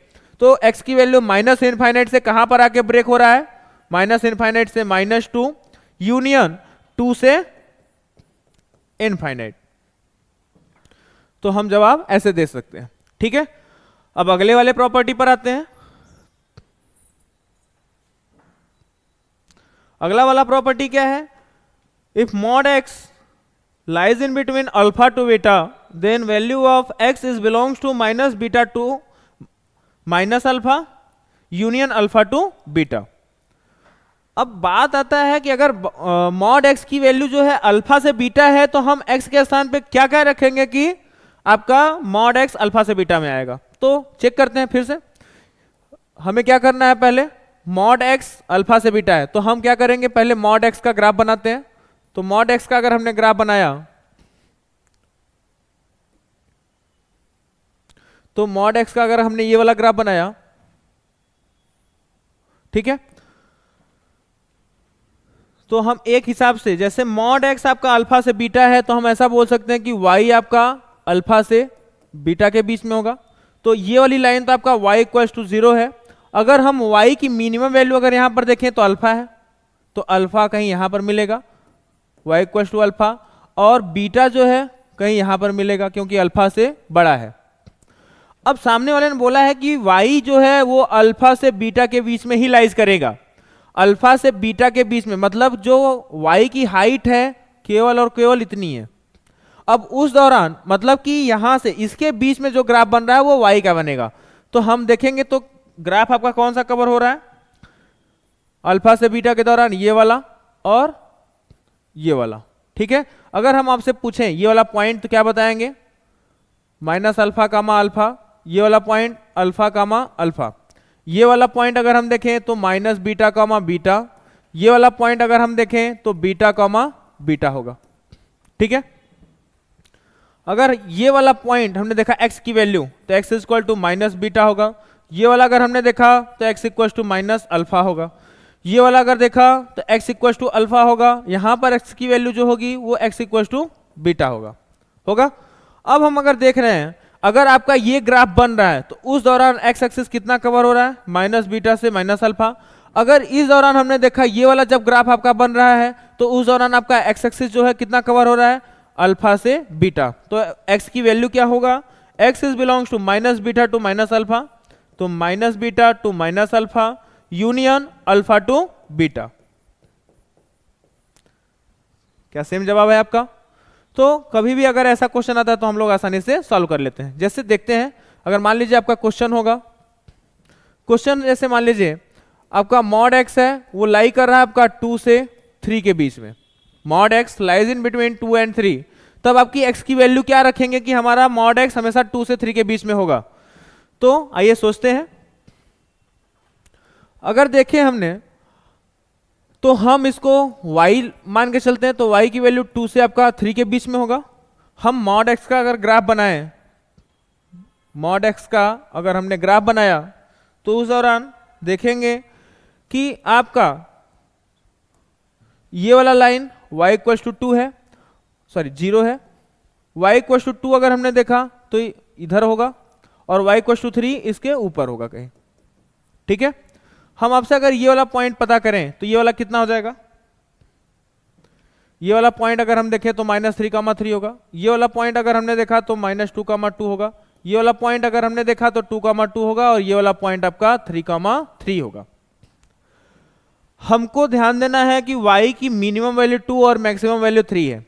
तो x की वैल्यू -∞ से कहां पर आके ब्रेक हो रहा है, -∞ से -2 यूनियन 2 से इनफाइनाइट। तो हम जवाब ऐसे दे सकते हैं। ठीक है, अब अगले वाले प्रॉपर्टी पर आते हैं। अगला वाला प्रॉपर्टी क्या है? If mod x lies in between alpha to beta, then value of x is belongs to minus beta to minus alpha union alpha to beta। अब बात आता है कि अगर मॉड x की वैल्यू जो है अल्फा से बीटा है, तो हम x के स्थान पे क्या क्या रखेंगे कि आपका मॉड x अल्फा से बीटा में आएगा। तो चेक करते हैं फिर से, हमें क्या करना है, पहले मॉड x अल्फा से बीटा है तो हम क्या करेंगे, पहले मॉड x का ग्राफ बनाते हैं। तो मॉड x का अगर हमने ग्राफ बनाया तो मॉड x का अगर हमने ये वाला ग्राफ बनाया, ठीक है, तो हम एक हिसाब से, जैसे मॉड x आपका अल्फा से बीटा है तो हम ऐसा बोल सकते हैं कि y आपका अल्फा से बीटा के बीच में होगा। तो ये वाली लाइन तो आपका y इक्वल्स टू 0 है। अगर हम y की मिनिमम वैल्यू अगर यहां पर देखें तो अल्फा है, तो अल्फा कहीं यहां पर मिलेगा y इक्वल्स टू अल्फा, और बीटा जो है कहीं यहां पर मिलेगा क्योंकि अल्फा से बड़ा है। अब सामने वाले ने बोला है कि y जो है वो अल्फा से बीटा के बीच में ही लाइज करेगा। अल्फा से बीटा के बीच में मतलब जो y की हाइट है केवल और केवल इतनी है। अब उस दौरान मतलब कि यहां से इसके बीच में जो ग्राफ बन रहा है वो y का बनेगा। तो हम देखेंगे तो ग्राफ आपका कौन सा कवर हो रहा है, अल्फा से बीटा के दौरान ये वाला और ये वाला। ठीक है, अगर हम आपसे पूछें ये वाला पॉइंट तो क्या बताएंगे, माइनस अल्फा कामा अल्फा, ये वाला पॉइंट अल्फा कामा अल्फा। ये वाला पॉइंट अगर हम देखें तो माइनस बीटा कामा बीटा, ये वाला पॉइंट अगर हम देखें तो बीटा कामा बीटा होगा। ठीक है, अगर ये वाला पॉइंट हमने देखा x की वैल्यू तो x equal to minus beta होगा। ये वाला अगर हमने देखा तो x equal to minus alpha होगा। ये वाला अगर देखा तो x इक्वल टू अल्फा होगा। यहां पर x की वैल्यू जो होगी वो x इक्वल टू बीटा होगा। अब हम अगर देख रहे हैं, अगर आपका ये ग्राफ बन रहा है तो उस दौरान x एक्सिस कितना कवर हो रहा है, माइनस बीटा से माइनस अल्फा। अगर इस दौरान हमने देखा ये वाला जब ग्राफ आपका बन रहा है तो उस दौरान आपका x एक्सिस जो है कितना कवर हो रहा है, अल्फा से बीटा। तो x की वैल्यू क्या होगा, x is belongs to minus beta to minus alpha, तो minus beta to minus alpha union alpha to beta. क्या सेम जवाब है आपका? तो कभी भी अगर ऐसा क्वेश्चन आता है तो हम लोग आसानी से सॉल्व कर लेते हैं। जैसे देखते हैं, अगर मान लीजिए आपका क्वेश्चन होगा, क्वेश्चन जैसे मान लीजिए आपका मॉड x है वो लाई कर रहा है आपका 2 से 3 के बीच में, mod x lies in between 2 and 3, तब आपकी x की वैल्यू क्या रखेंगे कि हमारा मॉड x हमेशा 2 से 3 के बीच में होगा। तो आइए सोचते हैं, अगर देखें हमने तो हम इसको y मान के चलते हैं, तो y की वैल्यू 2 से आपका 3 के बीच में होगा। हम मॉड x का अगर ग्राफ बनाएं, मॉड x का अगर हमने ग्राफ बनाया तो उस दौरान देखेंगे कि आपका ये वाला लाइन y इक्वल्स टू 2 है, सॉरी 0 है, y इक्वल्स टू 2 अगर हमने देखा तो इधर होगा और y इक्वल्स टू 3 इसके ऊपर होगा कहीं। ठीक है, हम आपसे अगर ये वाला पॉइंट पता करें तो ये वाला कितना हो जाएगा, ये वाला पॉइंट अगर हम देखें तो -3,3 होगा। ये वाला पॉइंट अगर हमने देखा तो -2,2 होगा। ये वाला पॉइंट अगर हमने देखा तो 2,2 होगा और ये वाला पॉइंट आपका 3,3 होगा। हमको ध्यान देना है कि y की मिनिमम वैल्यू 2 और मैक्सिमम वैल्यू 3 है,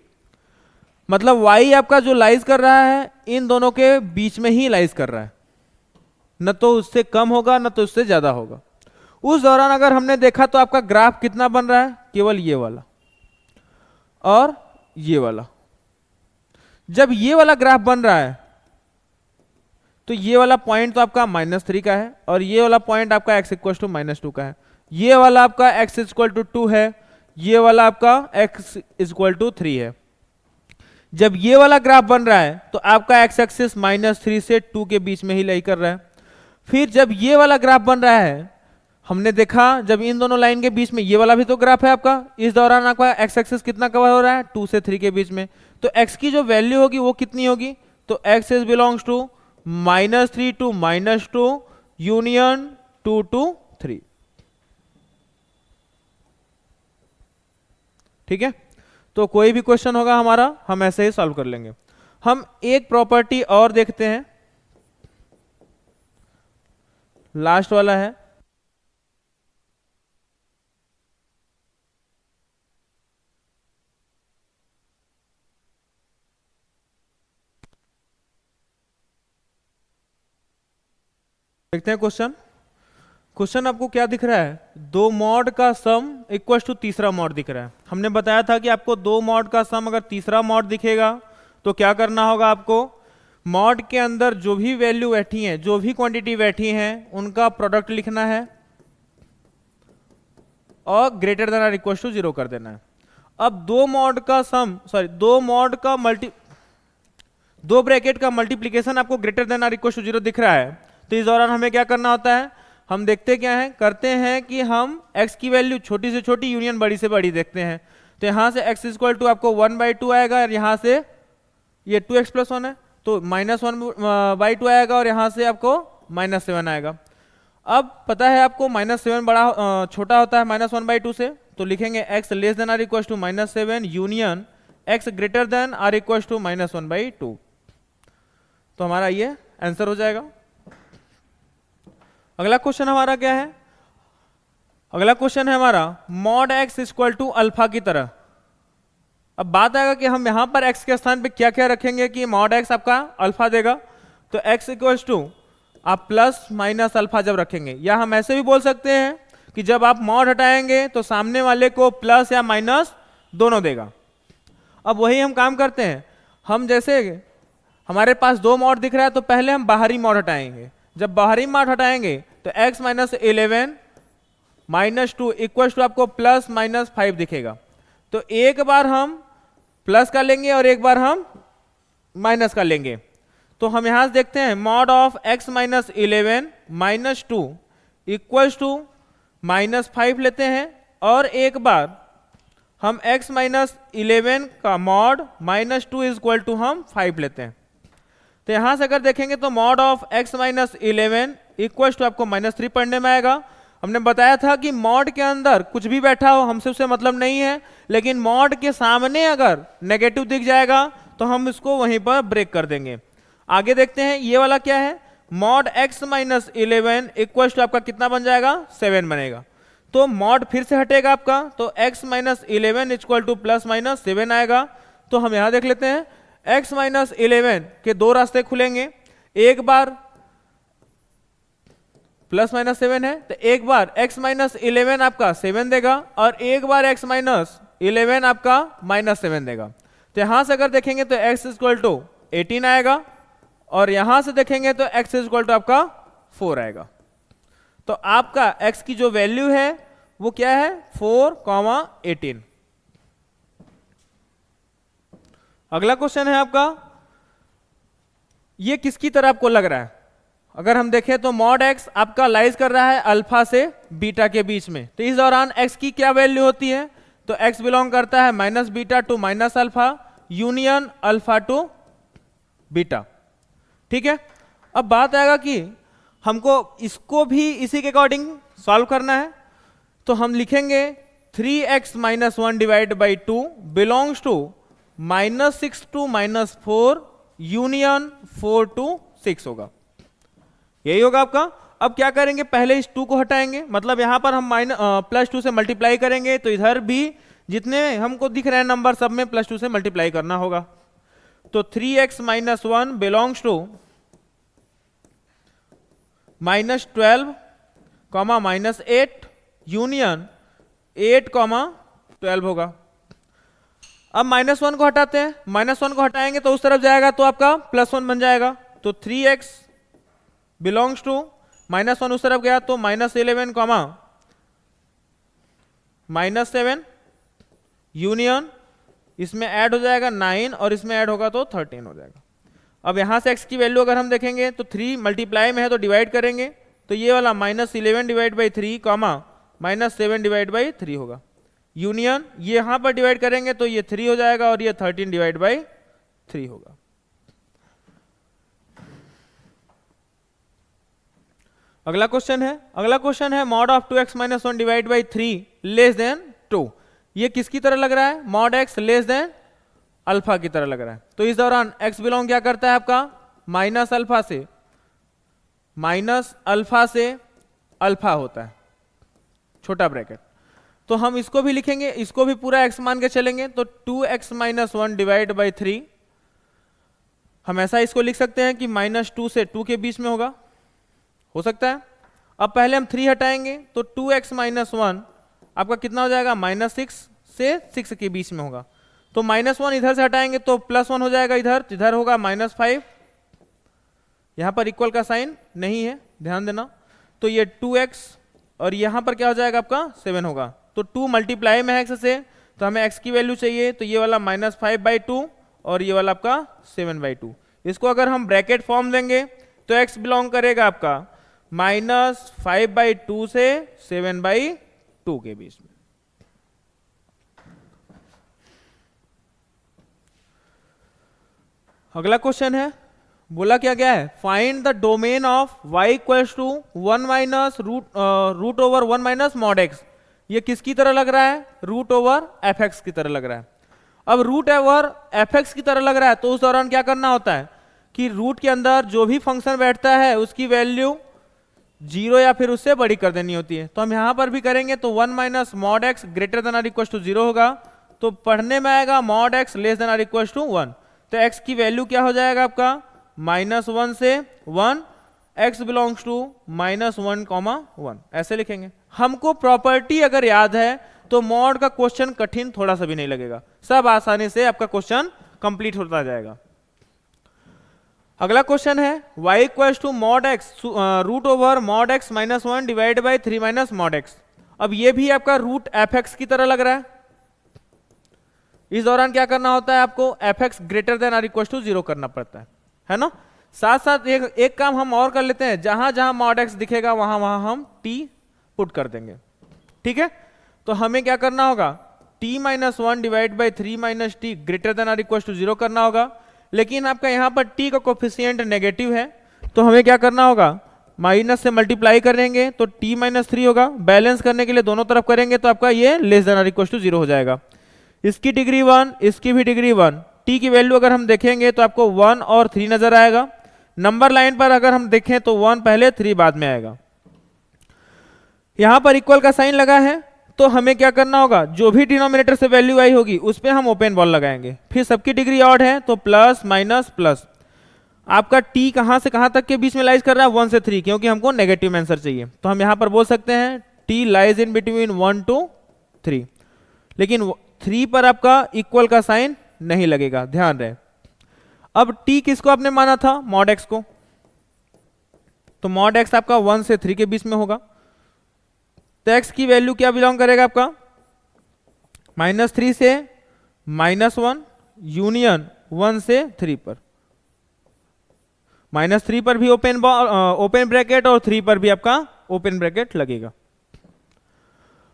मतलब y आपका जो लाइज कर रहा है इन दोनों के बीच में ही लाइज कर रहा है, न तो उससे कम होगा न तो उससे ज्यादा होगा। उस दौरान अगर हमने देखा तो आपका ग्राफ कितना बन रहा है, केवल ये वाला और ये वाला। जब ये वाला ग्राफ बन रहा है तो ये वाला पॉइंट तो आपका -3 का है और ये वाला पॉइंट आपका x इक्वल टू -2 का है। ये वाला आपका x इक्वल टू 2 है, ये वाला आपका x इक्वल टू 3 है। जब ये वाला ग्राफ बन रहा है तो आपका x एक्सिस -3 से 2 के बीच में ही लाई कर रहा है। फिर जब ये वाला ग्राफ बन रहा है, हमने देखा जब इन दोनों लाइन के बीच में ये वाला भी तो ग्राफ है आपका, इस दौरान आपका x एक्सिस कितना कवर हो रहा है, 2 से 3 के बीच में। तो x की जो वैल्यू होगी वो कितनी होगी, तो x is belongs to -3 to -2 union 2 to 3। ठीक है, तो कोई भी क्वेश्चन होगा हमारा हम ऐसे ही सॉल्व कर लेंगे। हम एक प्रॉपर्टी और देखते हैं, लास्ट वाला है। देखते हैं क्वेश्चन। क्वेश्चन आपको क्या दिख रहा है, दो मॉड का सम इक्वल टू तीसरा मॉड दिख रहा है। हमने बताया था कि आपको दो मॉड का सम अगर तीसरा मॉड दिखेगा तो क्या करना होगा, आपको मॉड के अंदर जो भी वैल्यू बैठी है, जो भी क्वांटिटी बैठी है, उनका प्रोडक्ट लिखना है और greater than or equal to 0 कर देना है। अब दो मॉड का सम, सॉरी दो मॉड का दो ब्रैकेट का मल्टीप्लीकेशन आपको greater than or equal to 0 दिख रहा है, तो इस दौरान हमें क्या करना होता है, हम देखते क्या है, करते हैं कि हम x की वैल्यू छोटी से छोटी यूनियन बड़ी से बड़ी देखते हैं। तो यहां से x इक्वल टू आपको 1/2 आएगा और यहां से ये 2x + 1 है तो -1/2 आएगा और यहां से आपको -7 आएगा। अब पता है आपको -7 बड़ा छोटा होता है -1/2 से, तो लिखेंगे x less than or equal to -7 union x greater than or equal to -1/2। तो हमारा ये आंसर हो जाएगा। अगला क्वेश्चन हमारा क्या है, अगला क्वेश्चन है हमारा mod x equal to alpha की तरह। अब बात आएगा कि हम यहां पर x के स्थान पे क्या क्या रखेंगे कि मॉड x आपका अल्फा देगा। तो x इक्वल टू आप प्लस माइनस अल्फा जब रखेंगे, या हम ऐसे भी बोल सकते हैं कि जब आप मॉड हटाएंगे तो सामने वाले को प्लस या माइनस दोनों देगा। अब वही हम काम करते हैं, हम जैसे हमारे पास दो मॉड दिख रहा है तो पहले हम बाहरी मॉड हटाएंगे। जब बाहरी मॉड हटाएंगे तो x - 11 - 2 इक्वल टू आपको प्लस माइनस 5 दिखेगा। तो एक बार हम प्लस का लेंगे और एक बार हम माइनस का लेंगे। तो हम यहां से देखते हैं mod of x - 11 - 2 equal to -5 लेते हैं और एक बार हम x - 11 का मॉड -2 इक्वल टू हम 5 लेते हैं। तो यहां से अगर देखेंगे तो mod of x - 11 equal to आपको -3 पढ़ने में आएगा। हमने बताया था कि मॉड के अंदर कुछ भी बैठा हो हमसे उससे मतलब नहीं है, लेकिन मॉड के सामने अगर नेगेटिव दिख जाएगा तो हम इसको वहीं पर ब्रेक कर देंगे। आगे देखते हैं ये वाला क्या है, मॉड x - 11 इक्वल टू आपका कितना बन जाएगा, 7 बनेगा। तो मॉड फिर से हटेगा आपका, तो x - 11 इक्वल टू +-7 आएगा। तो हम यहां देख लेते हैं x - 11 के दो रास्ते खुलेंगे, एक बार +-7 है तो एक बार x - 11 आपका 7 देगा और एक बार x - 11 आपका -7 देगा। तो यहां से अगर देखेंगे तो x इक्वल टू 18 आएगा और यहां से देखेंगे तो x इक्वल टू आपका 4 आएगा। तो आपका x की जो वैल्यू है वो क्या है, 4,18। अगला क्वेश्चन है आपका, ये किसकी तरह आपको लग रहा है, अगर हम देखें तो मॉड x आपका लाइज कर रहा है अल्फा से बीटा के बीच में, तो इस दौरान x की क्या वैल्यू होती है, तो x बिलोंग करता है -β to -minus alpha union alpha to beta. ठीक है, अब बात आएगा कि हमको इसको भी इसी के अकॉर्डिंग सॉल्व करना है। तो हम लिखेंगे 3x - 1 divide by 2 belongs to -6 to -4 union 4 to 6 होगा, यही होगा आपका। अब क्या करेंगे, पहले इस 2 को हटाएंगे, मतलब यहां पर हम +2 से मल्टीप्लाई करेंगे तो इधर भी जितने हमको दिख रहे हैं नंबर सब में +2 से मल्टीप्लाई करना होगा। तो 3x - 1 बिलोंग्स टू -12, -8 यूनियन 8, 12 होगा। अब -1 को हटाते हैं, -1 को हटाएंगे तो उस तरफ जाएगा तो आपका +1 बन जाएगा। तो 3x बिलोंग्स टू -1 उस तरफ गया तो -11, -7 यूनियन इसमें ऐड हो जाएगा 9 और इसमें ऐड होगा तो 13 हो जाएगा। अब यहां से x की वैल्यू अगर हम देखेंगे तो 3 मल्टीप्लाई में है तो डिवाइड करेंगे, तो ये वाला -11 डिवाइड बाई 3, -7 डिवाइड बाई 3 होगा यूनियन, ये यहां पर डिवाइड करेंगे तो ये 3 हो जाएगा और ये 13 डिवाइड बाई 3 होगा। अगला क्वेश्चन है, अगला क्वेश्चन है mod of 2x - 1 divide by 3 less than 2। ये किसकी तरह लग रहा है, mod x less then alpha की तरह लग रहा है। तो इस दौरान एक्स बिलोंग क्या करता है आपका, माइनस अल्फा से, माइनस अल्फा से अल्फा होता है, छोटा ब्रैकेट। तो हम इसको भी लिखेंगे, इसको भी पूरा x मान के चलेंगे, तो 2x माइनस 1 डिवाइड बाई 3। हम ऐसा इसको लिख सकते हैं कि -2 से 2 के बीच में होगा, हो सकता है। अब पहले हम 3 हटाएंगे तो 2x माइनस 1 आपका कितना हो जाएगा, -6 से 6 के बीच में होगा। तो -1 इधर से हटाएंगे तो +1 हो जाएगा, इधर होगा -5। यहां पर इक्वल का साइन नहीं है, ध्यान देना। तो ये 2x और यहां पर क्या हो जाएगा आपका 7 होगा। तो 2 मल्टीप्लाई में है x से, तो हमें x की वैल्यू चाहिए, तो ये वाला -5/2 और ये वाला आपका 7/2। इसको अगर हम ब्रैकेट फॉर्म देंगे तो x बिलोंग करेगा आपका -5/2 से 7/2 के बीच में। अगला क्वेश्चन है, बोला क्या गया है, find the domain of y equals to 1 minus root over 1 minus mod x। ये किसकी तरह लग रहा है, रूट ओवर fx की तरह लग रहा है। अब रूट ओवर fx की तरह लग रहा है तो उस दौरान क्या करना होता है कि रूट के अंदर जो भी फंक्शन बैठता है उसकी वैल्यू 0 या फिर उससे बड़ी कर देनी होती है। तो हम यहां पर भी करेंगे, तो 1 minus mod x greater than or equal to 0 होगा, तो पढ़ने में आएगा mod x less than or equal to 1। तो x की वैल्यू क्या हो जाएगा आपका, -1 से 1, x बिलोंग्स टू -1, ऐसे लिखेंगे। हमको प्रॉपर्टी अगर याद है तो मॉड का क्वेश्चन कठिन थोड़ा सा भी नहीं लगेगा, सब आसानी से आपका क्वेश्चन कंप्लीट होता जाएगा। अगला क्वेश्चन है y equals to mod x root over mod x -1 divide by 3 minus mod x. अब ये भी आपका रूट fx की तरह लग रहा है। इस दौरान क्या करना होता है आपको, fx greater than or equal to 0 करना पड़ता है ना। साथ साथ एक काम हम और कर लेते हैं, जहां जहां मॉड एक्स दिखेगा वहां वहां हम t पुट कर देंगे, ठीक है। तो हमें क्या करना होगा, t-1 divide by 3 minus t greater than or equal to 0 करना होगा। लेकिन आपका यहाँ पर t का कोफिशिएंट नेगेटिव है, तो हमें क्या करना होगा, माइनस से मल्टीप्लाई करेंगे तो t-3 होगा। बैलेंस करने के लिए दोनों तरफ करेंगे तो आपका ये less than or equal to 0 हो जाएगा। इसकी डिग्री 1, इसकी भी डिग्री 1। t की वैल्यू अगर हम देखेंगे तो आपको 1 और 3 नजर आएगा। नंबर लाइन पर अगर हम देखें तो 1 पहले 3 बाद में आएगा। यहां पर इक्वल का साइन लगा है, तो हमें क्या करना होगा, जो भी डिनोमिनेटर से वैल्यू आई होगी उस पे हम ओपन बॉल लगाएंगे। फिर सबकी डिग्री ऑड है तो प्लस माइनस प्लस। आपका t कहां से कहां तक के बीच में लाइज कर रहा है, 1 से 3, क्योंकि हमको नेगेटिव आंसर चाहिए। तो हम यहां पर बोल सकते हैं t lies in between 1 to 3। लेकिन 3 पर आपका इक्वल का साइन नहीं लगेगा, ध्यान रहे। अब t किसको आपने माना था, मॉड x को, तो मॉड x आपका 1 से 3 के बीच में होगा। तो x की वैल्यू क्या बिलोंग करेगा आपका, -3 से -1 यूनियन 1 से 3 पर। -3 पर भी ओपन ब्रैकेट और 3 पर भी आपका ओपन ब्रैकेट लगेगा।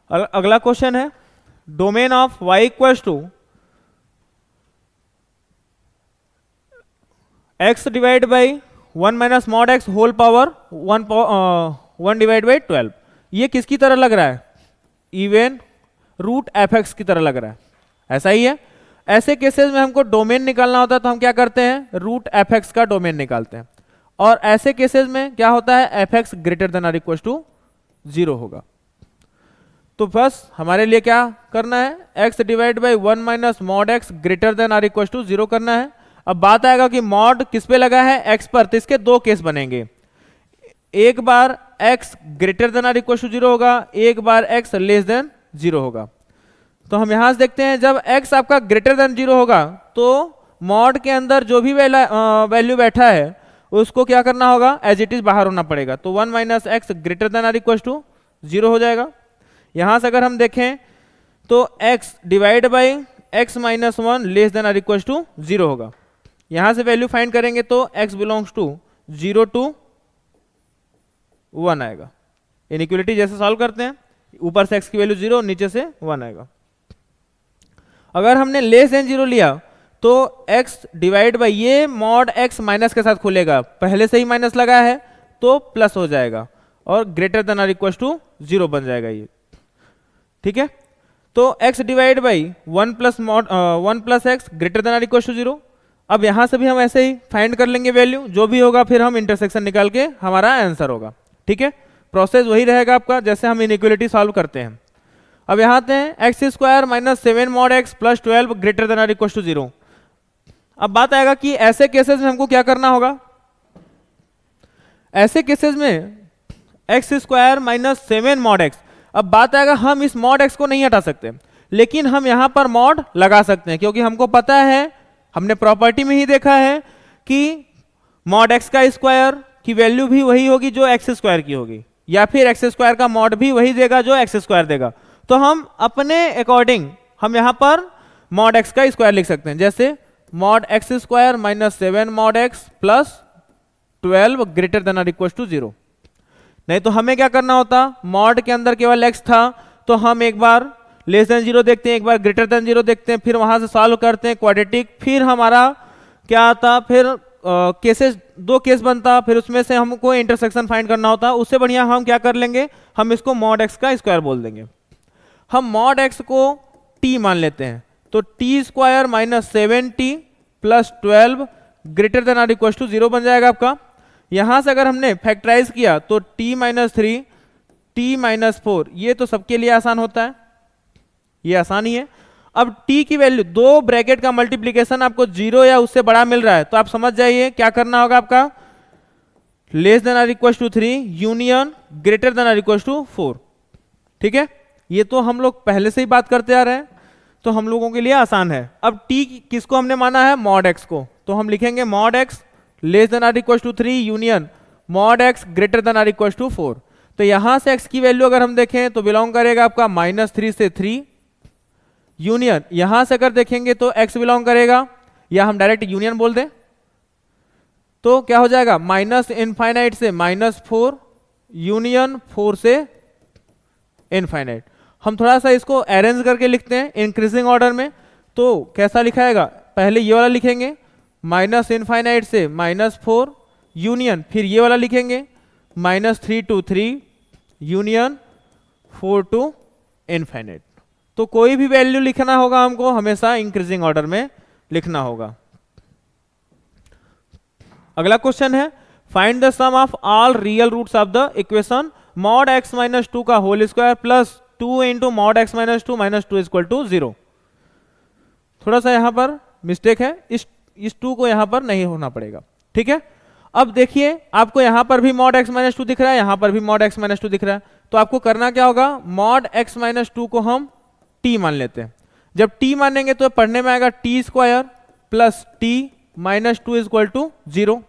अगला क्वेश्चन है, domain of y equals to x divide by 1 minus mod x whole power 1 divide by 12। ये किसकी तरह लग रहा है, इवन रूट fx की तरह लग रहा है, ऐसा ही है। ऐसे केसेस में हमको डोमेन निकालना होता है तो हम क्या करते हैं, रूट fx का डोमेन निकालते हैं। और ऐसे केसेस में क्या होता है, fx greater than or equal to 0 होगा। तो बस हमारे लिए क्या करना है, x divide by 1 minus mod x greater than or equal to 0 करना है। अब बात आएगा कि मॉड किस पे लगा है, x पर, तो इसके दो केस बनेंगे। एक बार x greater than or equal to 0 होगा, एक बार x लेस देन 0 होगा। तो हम यहां से देखते हैं, जब x आपका ग्रेटर देन 0 होगा तो मॉड के अंदर जो भी वैल्यू बैठा है उसको क्या करना होगा, एज इट इज बाहर होना पड़ेगा। तो 1 minus x greater than or equal to 0 हो जाएगा। यहां से अगर हम देखें तो x divide by x minus 1 less than or equal to 0 होगा। यहां से वैल्यू फाइंड करेंगे तो x बिलोंग्स टू 0 to 1 आएगा। इनइक्वालिटी जैसे सॉल्व करते हैं, ऊपर से x की वैल्यू 0, नीचे से 1 आएगा। अगर हमने लेस देन 0 लिया तो x डिवाइड बाई, ये मॉड x माइनस के साथ खुलेगा, पहले से ही माइनस लगा है तो प्लस हो जाएगा और greater than or equal to 0 बन जाएगा ये, ठीक है। तो x divide by 1 plus x greater than or equal to 0। अब यहां से भी हम ऐसे ही फाइंड कर लेंगे वैल्यू, जो भी होगा फिर हम इंटरसेक्शन निकाल के हमारा आंसर होगा। ठीक है, प्रोसेस वही रहेगा आपका जैसे हम इनइक्वालिटी सॉल्व करते हैं। अब यहाँ आते हैं x square minus 7 mod x plus 12 greater than or equal to 0। अब बात आएगा कि ऐसे केसेस में हमको क्या करना होगा। ऐसे केसेस में x square minus 7 mod x, अब बात आएगा हम इस मॉड एक्स को नहीं हटा सकते, लेकिन हम यहां पर मॉड लगा सकते हैं, क्योंकि हमको पता है, हमने प्रॉपर्टी में ही देखा है कि मॉड एक्स का स्क्वायर की वैल्यू भी वही होगी जो एक्स स्क्वायर की होगी, या फिर एक्स स्क्वायर का मॉड भी वही देगा जो एक्स स्क्वायर देगा। तो हम अपने अकॉर्डिंग हम यहां पर मॉड एक्स का स्क्वायर लिख सकते हैं, जैसे mod x square minus 7 mod x plus 12 greater than or equal to 0। नहीं तो हमें क्या करना होता, मॉड के अंदर केवल x था, तो हम एक बार लेस देन 0 देखते हैं, एक बार ग्रेटर देन 0 देखते हैं, फिर वहां से सॉल्व करते हैं क्वाड्रेटिक, फिर हमारा क्या आता, फिर केसेस 2 केस बनता, फिर उसमें से हमको इंटरसेक्शन फाइंड करना होता। उससे बढ़िया हम क्या कर लेंगे, हम इसको मॉड x का स्क्वायर बोल देंगे। हम मॉड x को t मान लेते हैं, तो t square minus 7t plus 12 greater than or equal to 0 बन जाएगा आपका। यहां से अगर हमने फैक्टराइज किया तो t माइनस 3 t माइनस 4, ये तो सबके लिए आसान होता है, ये आसान ही है। अब t की वैल्यू 2 ब्रैकेट का मल्टीप्लीकेशन आपको 0 या उससे बड़ा मिल रहा है, तो आप समझ जाइए क्या करना होगा आपका, less than or equal to 3 union greater than or equal to 4। ठीक है, ये तो हम लोग पहले से ही बात करते आ रहे हैं, तो हम लोगों के लिए आसान है। अब t किसको हमने माना है, मॉड x को, तो हम लिखेंगे mod x less than or equal to 3 union mod x greater than or equal to 4। तो यहां से x की वैल्यू अगर हम देखें तो बिलोंग करेगा आपका -3 से 3 यूनियन, यहां से अगर देखेंगे तो x बिलोंग करेगा, या हम डायरेक्ट यूनियन बोल दें तो क्या हो जाएगा, माइनस इनफाइनाइट से -4 यूनियन 4 से इनफाइनाइट। हम थोड़ा सा इसको अरेंज करके लिखते हैं इंक्रीजिंग ऑर्डर में, तो कैसा लिखाएगा, पहले ये वाला लिखेंगे माइनस इनफाइनाइट से -4 यूनियन, फिर ये वाला लिखेंगे -3 to 3 यूनियन 4 to इनफाइनाइट। तो कोई भी वैल्यू लिखना होगा हमको हमेशा इंक्रीजिंग ऑर्डर में लिखना होगा। अगला क्वेश्चन है find the sum of all real roots of the equation mod x minus 2 का whole square plus 2 into mod x minus 2 equal to 0। थोड़ा सा यहां पर मिस्टेक है, इस 2 को यहां पर नहीं होना पड़ेगा। ठीक है, अब देखिए आपको यहां पर भी मॉड x माइनस 2 दिख रहा है, यहां पर भी मॉड x माइनस 2 दिख रहा है, तो आपको करना क्या होगा, मॉड x माइनस 2 को हम t मान लेते हैं। जब t मानेंगे तो पढ़ने में आएगा t square plus t minus 2 equal to 0।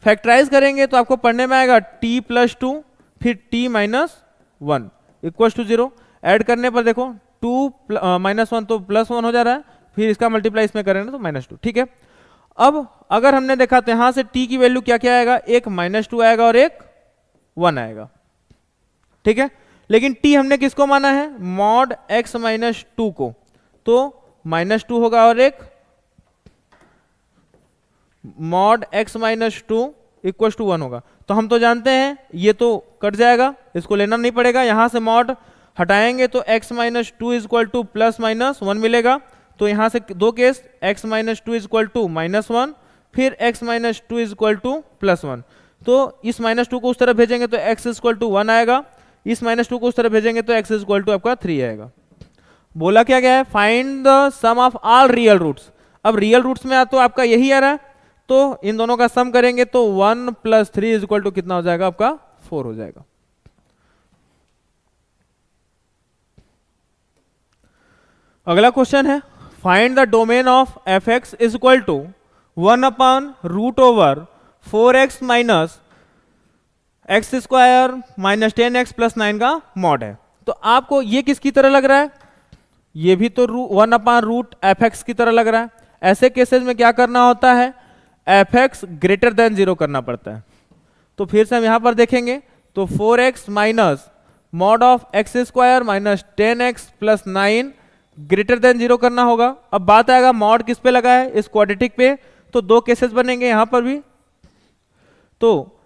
Factorise करेंगे तो आपको पढ़ने में आएगा t प्लस 2 फिर t minus 1 equal to 0। Add करने पर देखो 2 माइनस 1 तो प्लस 1 हो जा रहा है, फिर इसका मल्टीप्लाई इसमें करेंगे तो -2। ठीक है, अब अगर हमने देखा तो यहां से t की वैल्यू क्या क्या आएगा, एक -2 आएगा और एक 1 आएगा। ठीक है, लेकिन t हमने किसको माना है, मॉड x माइनस 2 को, तो -2 होगा और एक mod x minus 2 equal to 1 होगा। तो हम तो जानते हैं ये तो कट जाएगा, इसको लेना नहीं पड़ेगा, यहां से मॉड हटाएंगे तो x minus 2 equal to plus minus 1 मिलेगा। तो यहां से 2 case x minus 2 equal to -1 फिर x माइनस 2 इक्वल टू +1। तो इस -2 को उस तरफ भेजेंगे तो x इक्वल टू 1 आएगा, इस -2 को उस तरफ भेजेंगे तो x इक्वल टू आपका 3 आएगा। बोला क्या गया है, find the sum of all real roots. अब रियल रूट्स में तो आपका यही आ रहा है, तो इन दोनों का सम करेंगे तो 1 + 3 इक्वल टू कितना हो जाएगा आपका 4 हो जाएगा। अगला क्वेश्चन है find the domain of f(x) is equal to 1/√4x minus x square minus 10x + 9 का मॉड है। तो आपको ये किसकी तरह लग रहा है, ये भी तो 1/√f(x) की तरह लग रहा है। ऐसे केसेस में क्या करना होता है, f(x) ग्रेटर देन 0 करना पड़ता है। तो फिर से हम यहां पर देखेंगे तो 4x minus mod of x square minus 10x + 9 greater than 0 करना होगा। अब बात आएगा मॉड किस पे लगा है, इस क्वाड्रेटिक पे, तो 2 केसेस बनेंगे यहां पर भी। तो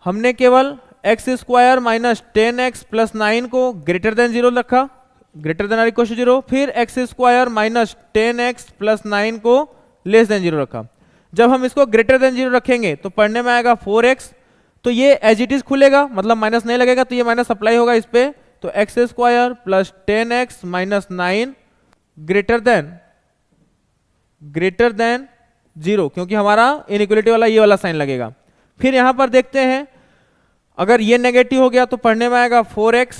हमने केवल एक्स स्क्वायर माइनस 10x + 9 को ग्रेटर देन 0 रखा, greater than or equal to 0, फिर x square minus 10x plus 9 को लेस देन 0 रखा। जब हम इसको ग्रेटर देन 0 रखेंगे तो पढ़ने में आएगा 4x, तो ये एज इट इज खुलेगा, मतलब माइनस नहीं लगेगा, तो ये माइनस अप्लाई होगा इस पे, तो x square plus 10x minus 9 greater than 0, क्योंकि हमारा इनइक्वलिटी वाला ये वाला साइन लगेगा। फिर यहां पर देखते हैं, अगर ये नेगेटिव हो गया तो पढ़ने में आएगा 4x,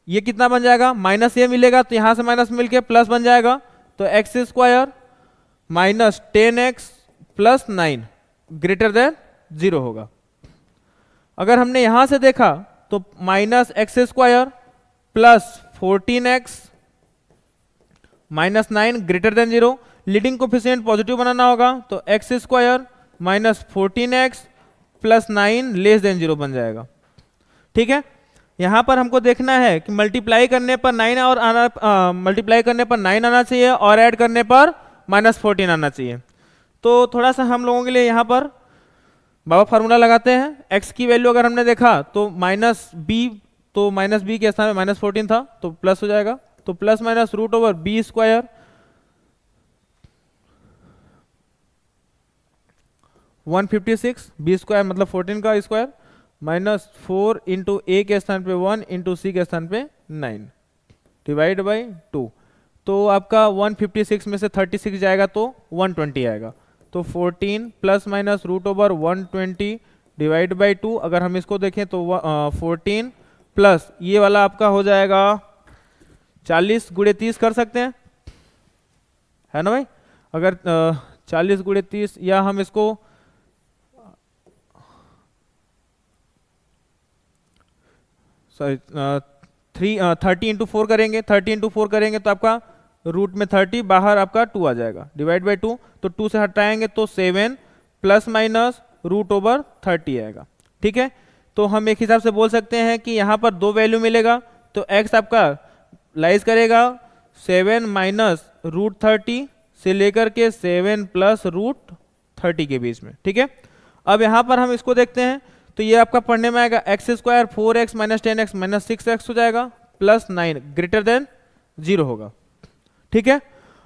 ये कितना बन जाएगा, माइनस ये मिलेगा तो यहां से माइनस मिलके प्लस बन जाएगा, तो x square minus 10x plus 9 greater than 0 होगा। अगर हमने यहां से देखा तो minus x square plus 14x minus 9 greater than 0, leading coefficient positive बनाना होगा, तो x square minus 14x plus 9 less than 0 बन जाएगा। ठीक है, यहां पर हमको देखना है कि मल्टीप्लाई करने पर 9 और मल्टीप्लाई करने पर 9 आना चाहिए और ऐड करने पर माइनस 14 आना चाहिए। तो थोड़ा सा हम लोगों के लिए यहाँ पर बाबा फार्मूला लगाते हैं। x की वैल्यू अगर हमने देखा तो माइनस बी, तो माइनस बी के स्थान में माइनस 14 था तो प्लस हो जाएगा, तो plus minus root over b square 156, b square मतलब 14 का स्क्वायर, माइनस 4 इंटू ए के स्थान पे 1 इंटू सी के स्थान पे 9 डिवाइड बाई 2, तो आपका 156 में से 36 जाएगा तो 120 आएगा, तो 14 plus minus root over 120 divide by 2, अगर हम इसको देखें तो 14 प्लस ये वाला आपका हो जाएगा 40 गुणे 30 कर सकते हैं, है ना भाई। अगर 40 गुणे 30, या हम इसको सॉरी 30 इंटू 4 करेंगे, 30 इंटू 4 करेंगे तो आपका रूट में 30, बाहर आपका 2 आ जाएगा, डिवाइड बाई 2, तो 2 से हटाएंगे तो 7 प्लस माइनस रूट ओवर 30 आएगा। ठीक है, तो हम एक हिसाब से बोल सकते हैं कि यहाँ पर दो वैल्यू मिलेगा, तो x आपका लाइज करेगा 7 माइनस रूट 30 से लेकर के 7 प्लस रूट 30 के बीच में। ठीक है, अब यहाँ पर हम इसको देखते हैं, तो ये आपका पढ़ने में आएगा x square 4x minus 10x minus 6x हो जाएगा, प्लस 9 ग्रेटर देन 0 होगा। ठीक है,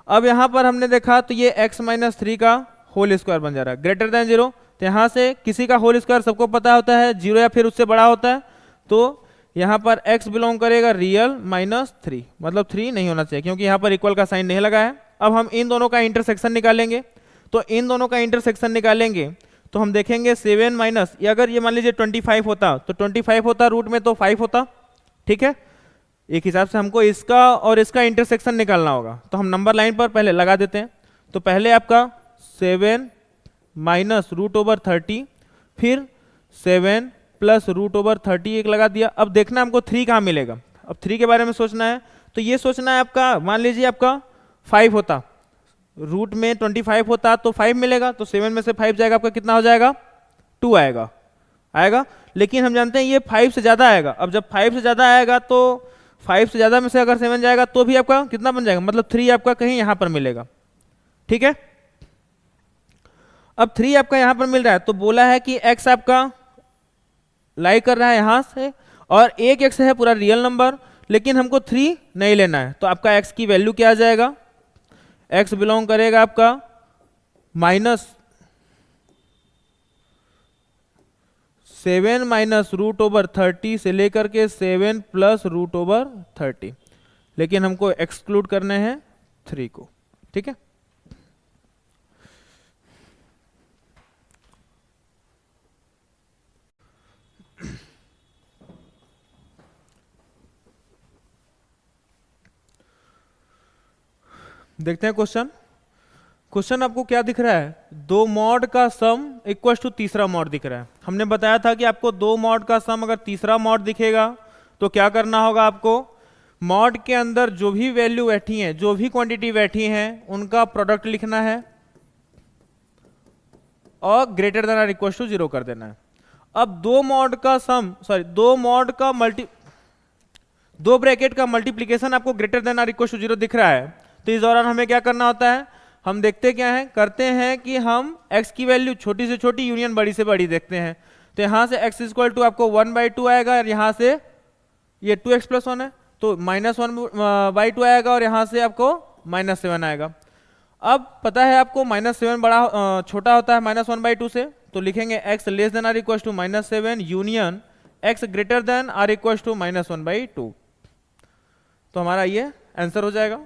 अब यहाँ पर हमने देखा तो ये x माइनस 3 का होल स्क्वायर बन जा रहा है, ग्रेटर देन 0, तो यहाँ से किसी का होल स्क्वायर सबको पता होता है 0 या फिर उससे बड़ा होता है, तो यहाँ पर x बिलोंग करेगा रियल माइनस 3, मतलब 3 नहीं होना चाहिए क्योंकि यहाँ पर इक्वल का साइन नहीं लगा है। अब हम इन दोनों का इंटरसेक्शन निकालेंगे, तो इन दोनों का इंटरसेक्शन निकालेंगे तो हम देखेंगे 7 माइनस, अगर ये मान लीजिए 25 होता तो 25 होता, रूट में तो 5 होता। ठीक है, एक हिसाब से हमको इसका और इसका इंटरसेक्शन निकालना होगा, तो हम नंबर लाइन पर पहले लगा देते हैं। तो पहले आपका 7 माइनस रूट ओवर 30, फिर 7 प्लस रूट ओवर 30 एक लगा दिया। अब देखना हमको 3 कहाँ मिलेगा, अब 3 के बारे में सोचना है, तो ये सोचना है आपका, मान लीजिए आपका 5 होता, रूट में 25 होता तो 5 मिलेगा, तो 7 में से 5 जाएगा, आपका कितना हो जाएगा 2 आएगा, लेकिन हम जानते हैं ये 5 से ज़्यादा आएगा। अब जब 5 से ज़्यादा आएगा तो 5 से ज़्यादा में से अगर 7 जाएगा तो भी आपका कितना बन जाएगा, मतलब 3 आपका कहीं यहाँ पर मिलेगा। ठीक है, अब 3 आपका यहाँ पर मिल रहा है, तो बोला है कि x आपका लाई कर रहा है यहाँ से, और एक x है पूरा रियल नंबर, लेकिन हमको 3 नहीं लेना है, तो आपका x की वैल्यू क्या आ जाएगा, x बिलोंग करेगा आपका माइनस 7 माइनस रूट ओवर 30 से लेकर के 7 प्लस रूट ओवर 30, लेकिन हमको एक्सक्लूड करने हैं 3 को। ठीक है, देखते हैं क्वेश्चन आपको क्या दिख रहा है, 2 मॉड का सम इक्वल टू तीसरा मॉड दिख रहा है। हमने बताया था कि आपको 2 मॉड का सम अगर तीसरा मॉड दिखेगा तो क्या करना होगा, आपको मॉड के अंदर जो भी वैल्यू बैठी है, जो भी क्वांटिटी बैठी है, उनका प्रोडक्ट लिखना है और ग्रेटर देन और इक्वल टू 0 कर देना है। अब 2 मॉड का सम, सॉरी 2 मॉड का दो ब्रैकेट का मल्टीप्लीकेशन आपको ग्रेटर देन और इक्वल टू 0 दिख रहा है, तो इस दौरान हमें क्या करना होता है, हम देखते क्या है, करते हैं कि हम x की वैल्यू छोटी से छोटी यूनियन बड़ी से बड़ी देखते हैं। तो यहाँ से x इक्वल टू आपको 1/2 आएगा, और यहाँ से ये 2x प्लस 1 है, तो -1/2 आएगा और यहाँ से आपको -7 आएगा। अब पता है आपको -7 बड़ा छोटा होता है -1/2 से, तो लिखेंगे x less than or equal to -7 union x greater than or equal to -1/2। तो हमारा ये आंसर हो जाएगा।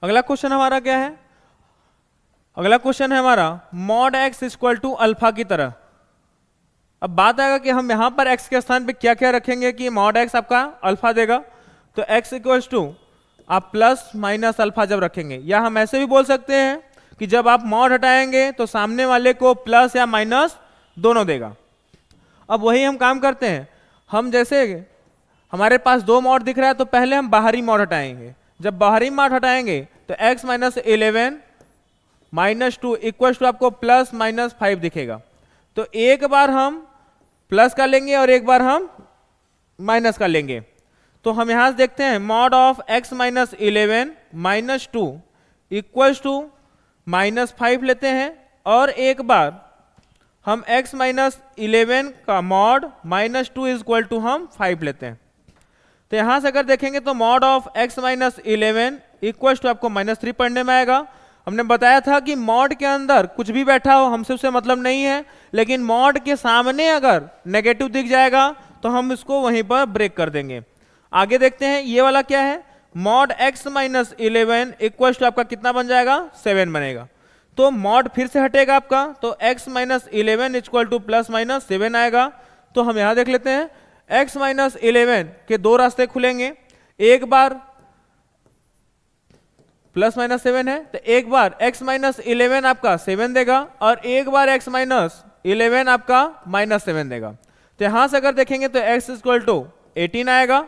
अगला क्वेश्चन हमारा क्या है? अगला क्वेश्चन है हमारा mod x equal to alpha की तरह। अब बात आएगा कि हम यहां पर x के स्थान पे क्या क्या रखेंगे कि मॉड x आपका अल्फा देगा। तो x इक्वल टू आप प्लस माइनस अल्फा जब रखेंगे, या हम ऐसे भी बोल सकते हैं कि जब आप मॉड हटाएंगे तो सामने वाले को प्लस या माइनस दोनों देगा। अब वही हम काम करते हैं, हम जैसे हमारे पास दो मॉड दिख रहा है तो पहले हम बाहरी मॉड हटाएंगे। जब बाहरी मॉड हटाएंगे तो x माइनस 11 -2 इक्वल टू आपको प्लस -5 दिखेगा। तो एक बार हम प्लस का लेंगे और एक बार हम माइनस का लेंगे। तो हम यहां से देखते हैं mod of x minus 11 -2 equal to -5 लेते हैं, और एक बार हम x माइनस 11 का मॉड -2 इक्वल टू हम 5 लेते हैं। तो यहां से अगर देखेंगे तो mod of x minus 11 equal to आपको -3 पढ़ने में आएगा। हमने बताया था कि मॉड के अंदर कुछ भी बैठा हो हमसे उससे मतलब नहीं है, लेकिन मॉड के सामने अगर नेगेटिव दिख जाएगा तो हम इसको वहीं पर ब्रेक कर देंगे। आगे देखते हैं ये वाला क्या है, mod x minus 11 equal to आपका कितना बन जाएगा, 7 बनेगा। तो मॉड फिर से हटेगा आपका, तो x minus 11 equal to plus minus 7 आएगा। तो हम यहां देख लेते हैं x माइनस 11 के दो रास्ते खुलेंगे, एक बार प्लस माइनस 7 है तो एक बार x माइनस 11 आपका 7 देगा और एक बार x माइनस 11 आपका -7 देगा। तो यहां से अगर देखेंगे तो x इक्वल टू 18 आएगा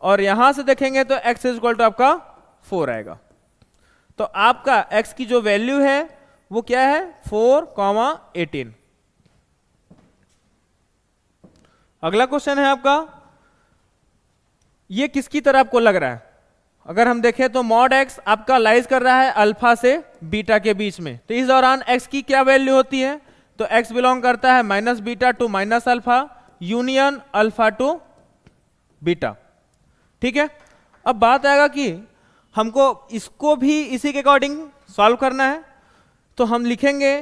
और यहां से देखेंगे तो x इक्वल टू आपका 4 आएगा। तो आपका x की जो वैल्यू है वो क्या है, 4,18। अगला क्वेश्चन है आपका, ये किसकी तरह आपको लग रहा है? अगर हम देखें तो मॉड x आपका लाइज कर रहा है अल्फा से बीटा के बीच में, तो इस दौरान x की क्या वैल्यू होती है? तो x बिलोंग करता है -beta two -minus alpha union alpha to beta. ठीक है, अब बात आएगा कि हमको इसको भी इसी के अकॉर्डिंग सॉल्व करना है। तो हम लिखेंगे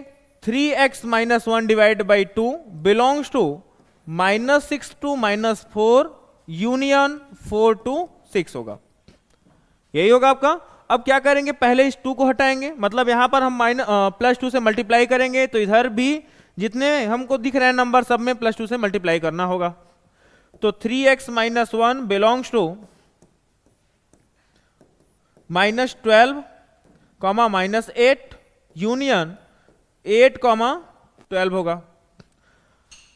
3x - 1 divide by 2 belongs to -6 to -4 union 4 to 6 होगा, यही होगा आपका। अब क्या करेंगे, पहले इस 2 को हटाएंगे, मतलब यहां पर हम +2 से मल्टीप्लाई करेंगे, तो इधर भी जितने हमको दिख रहे हैं नंबर सब में +2 से मल्टीप्लाई करना होगा। तो 3x - 1 बिलोंग्स टू -12, -8 यूनियन 8, 12 होगा।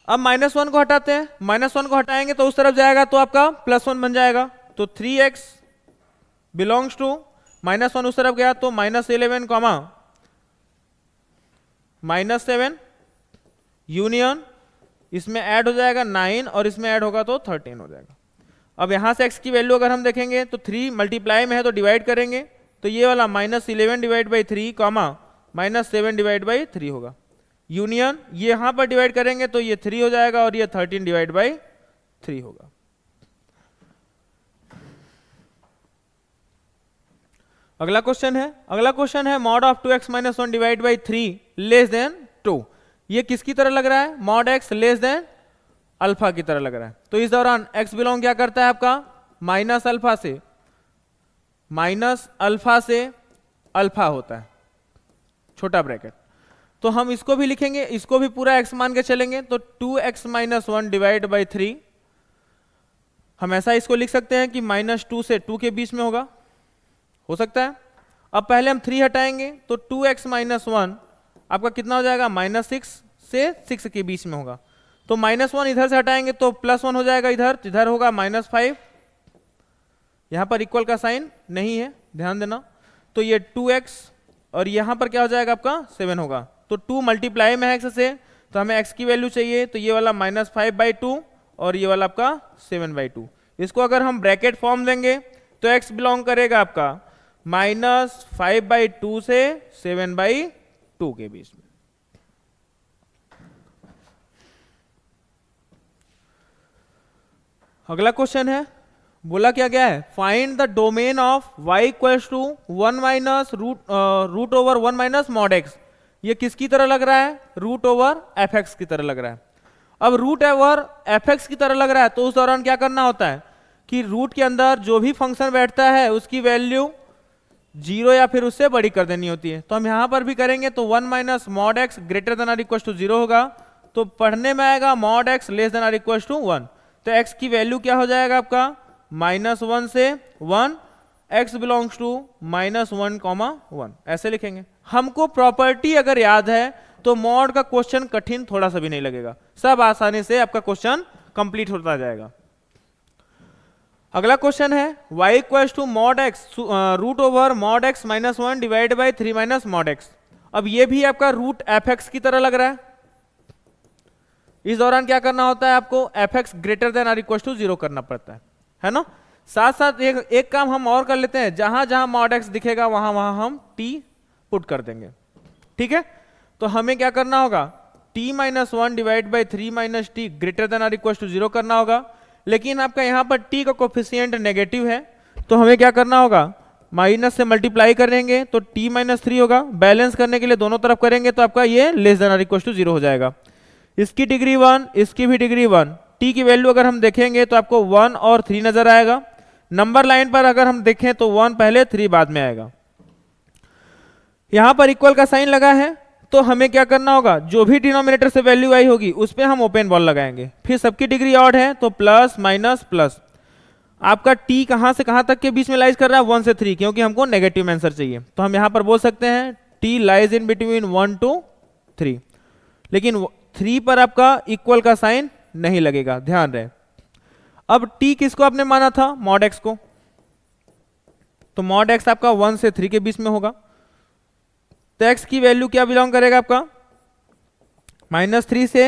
अब -1 को हटाते हैं, -1 को हटाएंगे तो उस तरफ जाएगा तो आपका +1 बन जाएगा। तो 3x बिलोंग्स टू -1 उस तरफ गया तो -11, -7 यूनियन इसमें ऐड हो जाएगा 9 और इसमें ऐड होगा तो 13 हो जाएगा। अब यहां से x की वैल्यू अगर हम देखेंगे तो 3 मल्टीप्लाई में है तो डिवाइड करेंगे, तो ये वाला -11 डिवाइड बाई 3, -7 डिवाइड बाई 3 होगा यूनियन, ये यहां पर डिवाइड करेंगे तो ये 3 हो जाएगा और ये 13 डिवाइड बाई 3 होगा। अगला क्वेश्चन है mod of 2x - 1 divide by 3 less than 2। ये किसकी तरह लग रहा है? Mod x less then alpha की तरह लग रहा है। तो इस दौरान x बिलोंग क्या करता है आपका, -अल्फा से अल्फा होता है, छोटा ब्रैकेट। तो हम इसको भी लिखेंगे, इसको भी पूरा x मान के चलेंगे, तो 2x - 1 डिवाइड बाई 3, हम ऐसा इसको लिख सकते हैं कि -2 से 2 के बीच में होगा, हो सकता है। अब पहले हम 3 हटाएंगे तो 2x - 1 आपका कितना हो जाएगा, -6 से 6 के बीच में होगा। तो -1 इधर से हटाएंगे तो +1 हो जाएगा, इधर होगा -5, यहां पर इक्वल का साइन नहीं है, ध्यान देना। तो ये 2x और यहां पर क्या हो जाएगा आपका 7 होगा। तो 2 मल्टीप्लाई में है x से, तो हमें x की वैल्यू चाहिए, तो ये वाला -5/2 और ये वाला आपका 7/2। इसको अगर हम ब्रैकेट फॉर्म देंगे तो x बिलोंग करेगा आपका -5/2 से 7/2 के बीच में। अगला क्वेश्चन है बोला क्या गया है, find the domain of y equals to 1 minus root over 1 minus mod x। ये किसकी तरह लग रहा है, रूट ओवर एफ एक्स की तरह लग रहा है। अब रूट ओवर एफ एक्स की तरह लग रहा है तो उस दौरान क्या करना होता है कि रूट के अंदर जो भी फंक्शन बैठता है उसकी वैल्यू 0 या फिर उससे बड़ी कर देनी होती है। तो हम यहां पर भी करेंगे तो 1 minus mod x greater than or equal to 0 होगा, तो पढ़ने में आएगा mod x less than or equal to 1। तो x की वैल्यू क्या हो जाएगा आपका, -1 से 1, x बिलोंग्स टू -1, 1 ऐसे लिखेंगे। हमको प्रॉपर्टी अगर याद है तो मॉड का क्वेश्चन कठिन थोड़ा सा भी नहीं लगेगा, सब आसानी से आपका क्वेश्चन कंप्लीट होता जाएगा। अगला क्वेश्चन है y equals to mod x root over mod x -1 divide by 3 minus mod x. अब ये भी आपका रूट एफ एक्स की तरह लग रहा है। इस दौरान क्या करना होता है आपको, f x greater than or equal to 0 करना पड़ता है ना। साथ साथ एक काम हम और कर लेते हैं, जहां जहां मॉड एक्स दिखेगा वहां वहां हम t पुट कर देंगे, ठीक है। तो हमें क्या करना होगा, t-1 divide by 3 minus t greater than or equal to 0 करना होगा। लेकिन आपका यहाँ पर t का कोफिशिएंट नेगेटिव है तो हमें क्या करना होगा, माइनस से मल्टीप्लाई करेंगे तो t-3 होगा। बैलेंस करने के लिए दोनों तरफ करेंगे तो आपका ये less than or equal to 0 हो जाएगा। इसकी डिग्री 1, इसकी भी डिग्री 1। t की वैल्यू अगर हम देखेंगे तो आपको 1 और 3 नजर आएगा। नंबर लाइन पर अगर हम देखें तो 1 पहले 3 बाद में आएगा। यहां पर इक्वल का साइन लगा है तो हमें क्या करना होगा, जो भी डिनोमिनेटर से वैल्यू आई होगी उस पे हम ओपन बॉल लगाएंगे। फिर सबकी डिग्री ऑड है तो प्लस माइनस प्लस। आपका t कहां से कहां तक के बीच में लाइज कर रहा है, 1 से 3, क्योंकि हमको नेगेटिव आंसर चाहिए। तो हम यहां पर बोल सकते हैं t lies in between 1 to 3। लेकिन 3 पर आपका इक्वल का साइन नहीं लगेगा, ध्यान रहे। अब t किसको आपने माना था, मॉड x को, तो मॉड x आपका 1 से 3 के बीच में होगा। तो x की वैल्यू क्या बिलोंग करेगा आपका, -3 से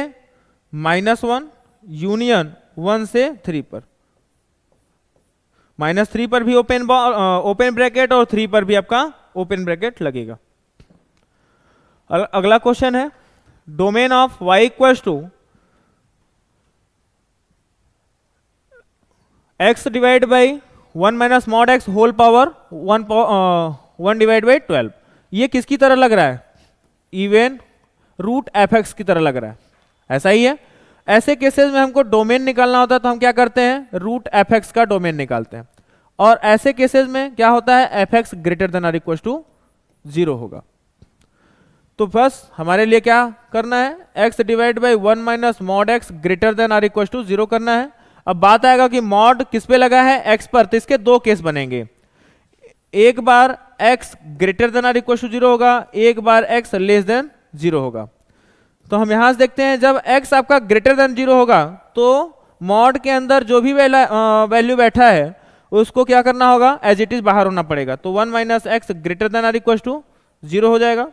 -1 यूनियन 1 से 3 पर। -3 पर भी ओपन ब्रैकेट और 3 पर भी आपका ओपन ब्रैकेट लगेगा। अगला क्वेश्चन है domain of y equals to x divide by 1 minus mod x whole power 1 divide by 12। ये किसकी तरह लग रहा है, इवन रूट एफ एक्स की तरह लग रहा है, ऐसा ही है। ऐसे केसेस में हमको डोमेन निकालना होता है तो हम क्या करते हैं, रूट एफ एक्स का डोमेन निकालते हैं। और ऐसे केसेस में क्या होता है, f x greater than or equal to 0 होगा। तो बस हमारे लिए क्या करना है, x divide by 1 minus mod x greater than or equal to 0 करना है। अब बात आएगा कि मॉड किस पे लगा है, x पर, तो इसके दो केस बनेंगे। एक बार x greater than or equal to 0 होगा, एक बार x लेस देन 0 होगा। तो हम यहां से देखते हैं जब x आपका ग्रेटर देन 0 होगा तो मॉड के अंदर जो भी वैल्यू बैठा है उसको क्या करना होगा, एज इट इज बाहर होना पड़ेगा। तो 1 minus x greater than or equal to 0 हो जाएगा।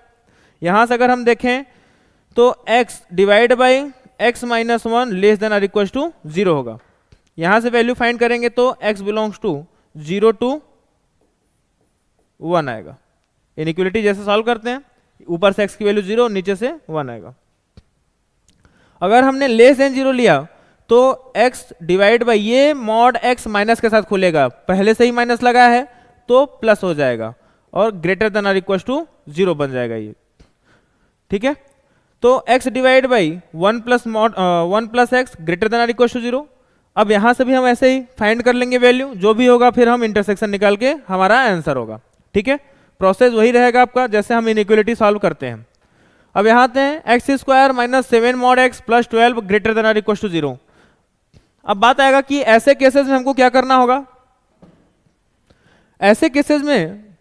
यहां से अगर हम देखें तो x divide by x minus 1 less than or equal to 0 होगा। यहां से वैल्यू फाइंड करेंगे तो x बिलोंग्स टू 0 to 1 आएगा। इनइक्वालिटी जैसे सॉल्व करते हैं, ऊपर से x की वैल्यू 0, नीचे से 1 आएगा। अगर हमने लेस देन 0 लिया तो x डिवाइड बाई, ये मॉड x माइनस के साथ खुलेगा, पहले से ही माइनस लगा है तो प्लस हो जाएगा और greater than or equal to 0 बन जाएगा ये, ठीक है। तो x divide by 1 plus x greater than or equal to 0। अब यहां से भी हम ऐसे ही फाइंड कर लेंगे वैल्यू, जो भी होगा फिर हम इंटरसेक्शन निकाल के हमारा आंसर होगा, ठीक है। प्रोसेस वही रहेगा आपका जैसे हम इनइक्वालिटी सॉल्व करते हैं। अब यहां आते हैं x square minus 7 mod x plus 12 greater than or equal to 0। अब बात आएगा कि ऐसे केसेस में हमको क्या करना होगा। ऐसे केसेस में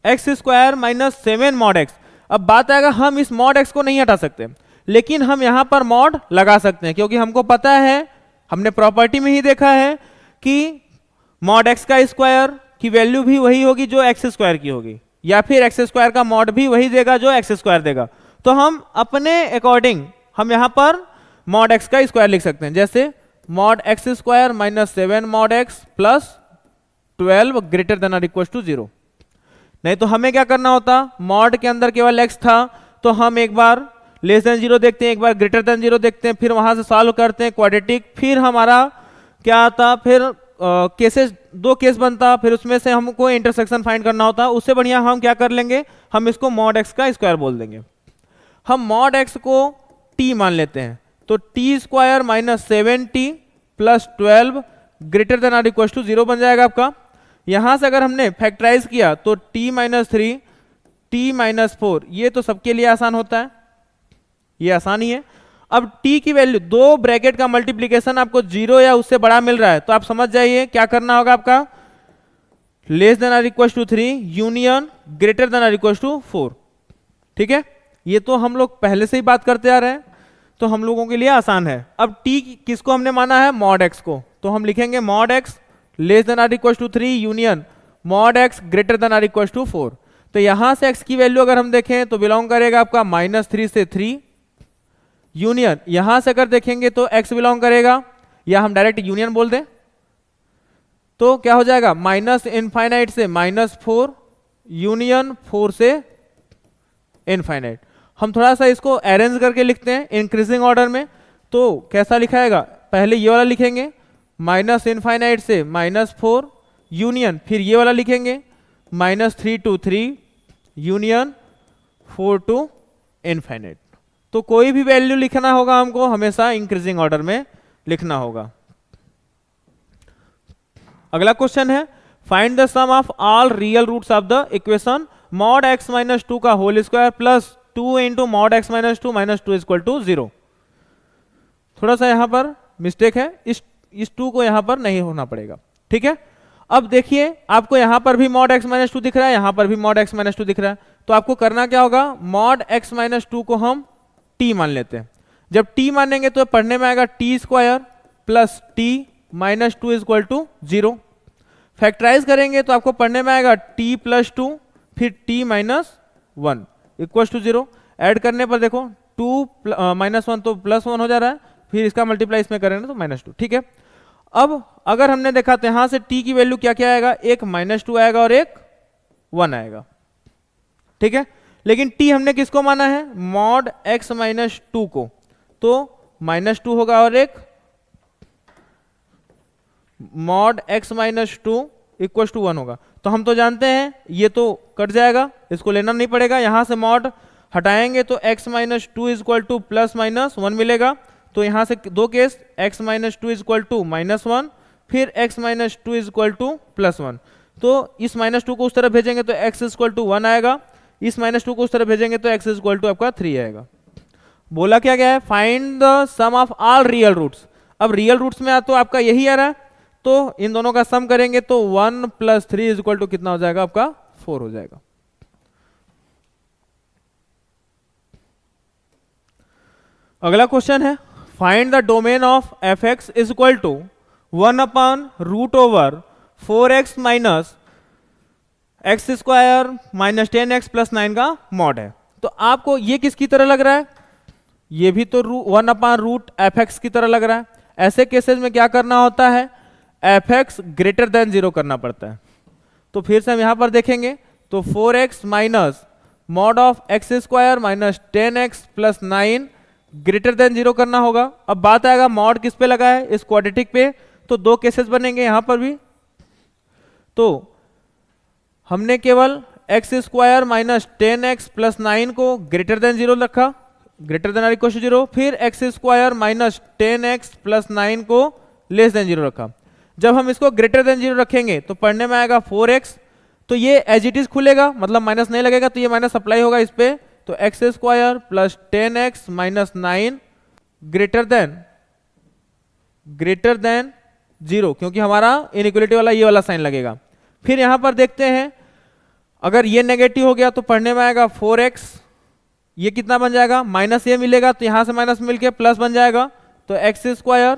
x square minus 7 mod x, अब बात आएगा हम इस मॉड एक्स को नहीं हटा सकते, लेकिन हम यहां पर मॉड लगा सकते हैं, क्योंकि हमको पता है, हमने प्रॉपर्टी में ही देखा है कि मॉड एक्स का स्क्वायर की वैल्यू भी वही होगी जो एक्स स्क्वायर की होगी, या फिर एक्स स्क्वायर का मॉड भी वही देगा जो एक्स स्क्वायर देगा। तो हम अपने अकॉर्डिंग हम यहां पर मॉड एक्स का स्क्वायर लिख सकते हैं, जैसे mod x square minus 7 mod x plus 12 greater than or equal to 0। नहीं तो हमें क्या करना होता, मॉड के अंदर केवल x था तो हम एक बार लेस देन 0 देखते हैं, एक बार ग्रेटर देन 0 देखते हैं, फिर वहां से सॉल्व करते हैं क्वाड्रेटिक, फिर हमारा क्या आता, फिर केसेस, दो केस बनता, फिर उसमें से हमको इंटरसेक्शन फाइंड करना होता। उससे बढ़िया हम क्या कर लेंगे, हम इसको मॉड एक्स का स्क्वायर बोल देंगे। हम मॉड एक्स को टी मान लेते हैं, तो t square minus 7t plus 12 greater than or equal to 0 बन जाएगा आपका। यहां से अगर हमने फैक्टराइज किया तो t माइनस 3 t माइनस 4, ये तो सबके लिए आसान होता है, ये आसान ही है। अब t की वैल्यू, दो ब्रैकेट का मल्टीप्लीकेशन आपको 0 या उससे बड़ा मिल रहा है, तो आप समझ जाइए क्या करना होगा आपका, less than or equal to 3 union greater than or equal to 4। ठीक है, ये तो हम लोग पहले से ही बात करते आ रहे हैं, तो हम लोगों के लिए आसान है। अब t किसको हमने माना है, मॉड x को, तो हम लिखेंगे mod x less than or equal to 3 union mod x greater than or equal to 4। तो यहां से x की वैल्यू अगर हम देखें तो बिलोंग करेगा आपका -3 से 3 यूनियन, यहां से अगर देखेंगे तो x बिलोंग करेगा, या हम डायरेक्ट यूनियन बोल दें तो क्या हो जाएगा, माइनस इनफाइनाइट से -4 यूनियन 4 से इनफाइनाइट। हम थोड़ा सा इसको अरेंज करके लिखते हैं इंक्रीजिंग ऑर्डर में, तो कैसा लिखाएगा, पहले ये वाला लिखेंगे माइनस इनफाइनाइट से -4 यूनियन, फिर ये वाला लिखेंगे -3 to 3 यूनियन 4 to इनफाइनाइट। तो कोई भी वैल्यू लिखना होगा हमको हमेशा इंक्रीजिंग ऑर्डर में लिखना होगा। अगला क्वेश्चन है, find the sum of all real roots of the equation mod x minus 2 का whole square plus 2 into mod x minus 2 equal to 0। थोड़ा सा यहां पर मिस्टेक है, इस 2 को यहां पर नहीं होना पड़ेगा। ठीक है, अब देखिए आपको यहां पर भी मॉड x माइनस 2 दिख रहा है, यहां पर भी मॉड x माइनस 2 दिख रहा है, तो आपको करना क्या होगा, मॉड x माइनस 2 को हम t मान लेते हैं। जब t मानेंगे तो पढ़ने में आएगा t square plus t minus 2 equal to 0। Factorise करेंगे तो आपको पढ़ने में आएगा t प्लस 2 फिर t minus 1 equal to 0। Add करने पर देखो 2 माइनस 1 तो प्लस 1 हो जा रहा है, फिर इसका मल्टीप्लाई इसमें करेंगे तो -2। ठीक है, अब अगर हमने देखा तो यहां से t की वैल्यू क्या क्या आएगा, एक -2 आएगा और एक 1 आएगा। ठीक है, लेकिन t हमने किसको माना है, मॉड x माइनस 2 को, तो -2 होगा और एक mod x minus 2 equal to 1 होगा। तो हम तो जानते हैं ये तो कट जाएगा, इसको लेना नहीं पड़ेगा, यहां से मॉड हटाएंगे तो x minus 2 equal to plus minus 1 मिलेगा। तो यहां से दो case, x minus 2 equal to -1 फिर x माइनस 2 इक्वल टू +1। तो इस -2 को उस तरफ भेजेंगे तो x इक्वल टू 1 आएगा, इस -2 को उस तरफ भेजेंगे तो x इक्वल टू आपका 3 आएगा। बोला क्या गया है, find the sum of all real roots. अब रियल रूट्स में तो आपका यही आ रहा है, तो इन दोनों का सम करेंगे तो 1 + 3 इक्वल टू कितना हो जाएगा आपका 4 हो जाएगा। अगला क्वेश्चन है, find the domain of f(x) is equal to 1/√4x minus x square minus 10x plus 9 का मॉड है। तो आपको ये किसकी तरह लग रहा है, ये भी तो 1/√f(x) की तरह लग रहा है। ऐसे केसेस में क्या करना होता है, f(x) ग्रेटर देन 0 करना पड़ता है। तो फिर से हम यहां पर देखेंगे तो 4x minus mod of x square minus 10x plus 9 greater than 0 करना होगा। अब बात आएगा मॉड किस पे लगा है, इस क्वाड्रेटिक पे, तो दो केसेस बनेंगे यहां पर भी। तो हमने केवल x square minus 10x plus 9 को ग्रेटर देन 0 रखा, greater than or equal to 0, फिर x square minus 10x plus 9 को लेस देन 0 रखा। जब हम इसको ग्रेटर देन 0 रखेंगे तो पढ़ने में आएगा 4x, तो ये एज इट इज खुलेगा, मतलब माइनस नहीं लगेगा, तो ये माइनस अप्लाई होगा इस पे, तो x square plus 10x minus 9 greater than 0, क्योंकि हमारा इनइक्वलिटी वाला ये वाला साइन लगेगा। फिर यहां पर देखते हैं, अगर ये नेगेटिव हो गया तो पढ़ने में आएगा 4x, ये कितना बन जाएगा, माइनस ये मिलेगा तो यहां से माइनस मिलके प्लस बन जाएगा, तो x square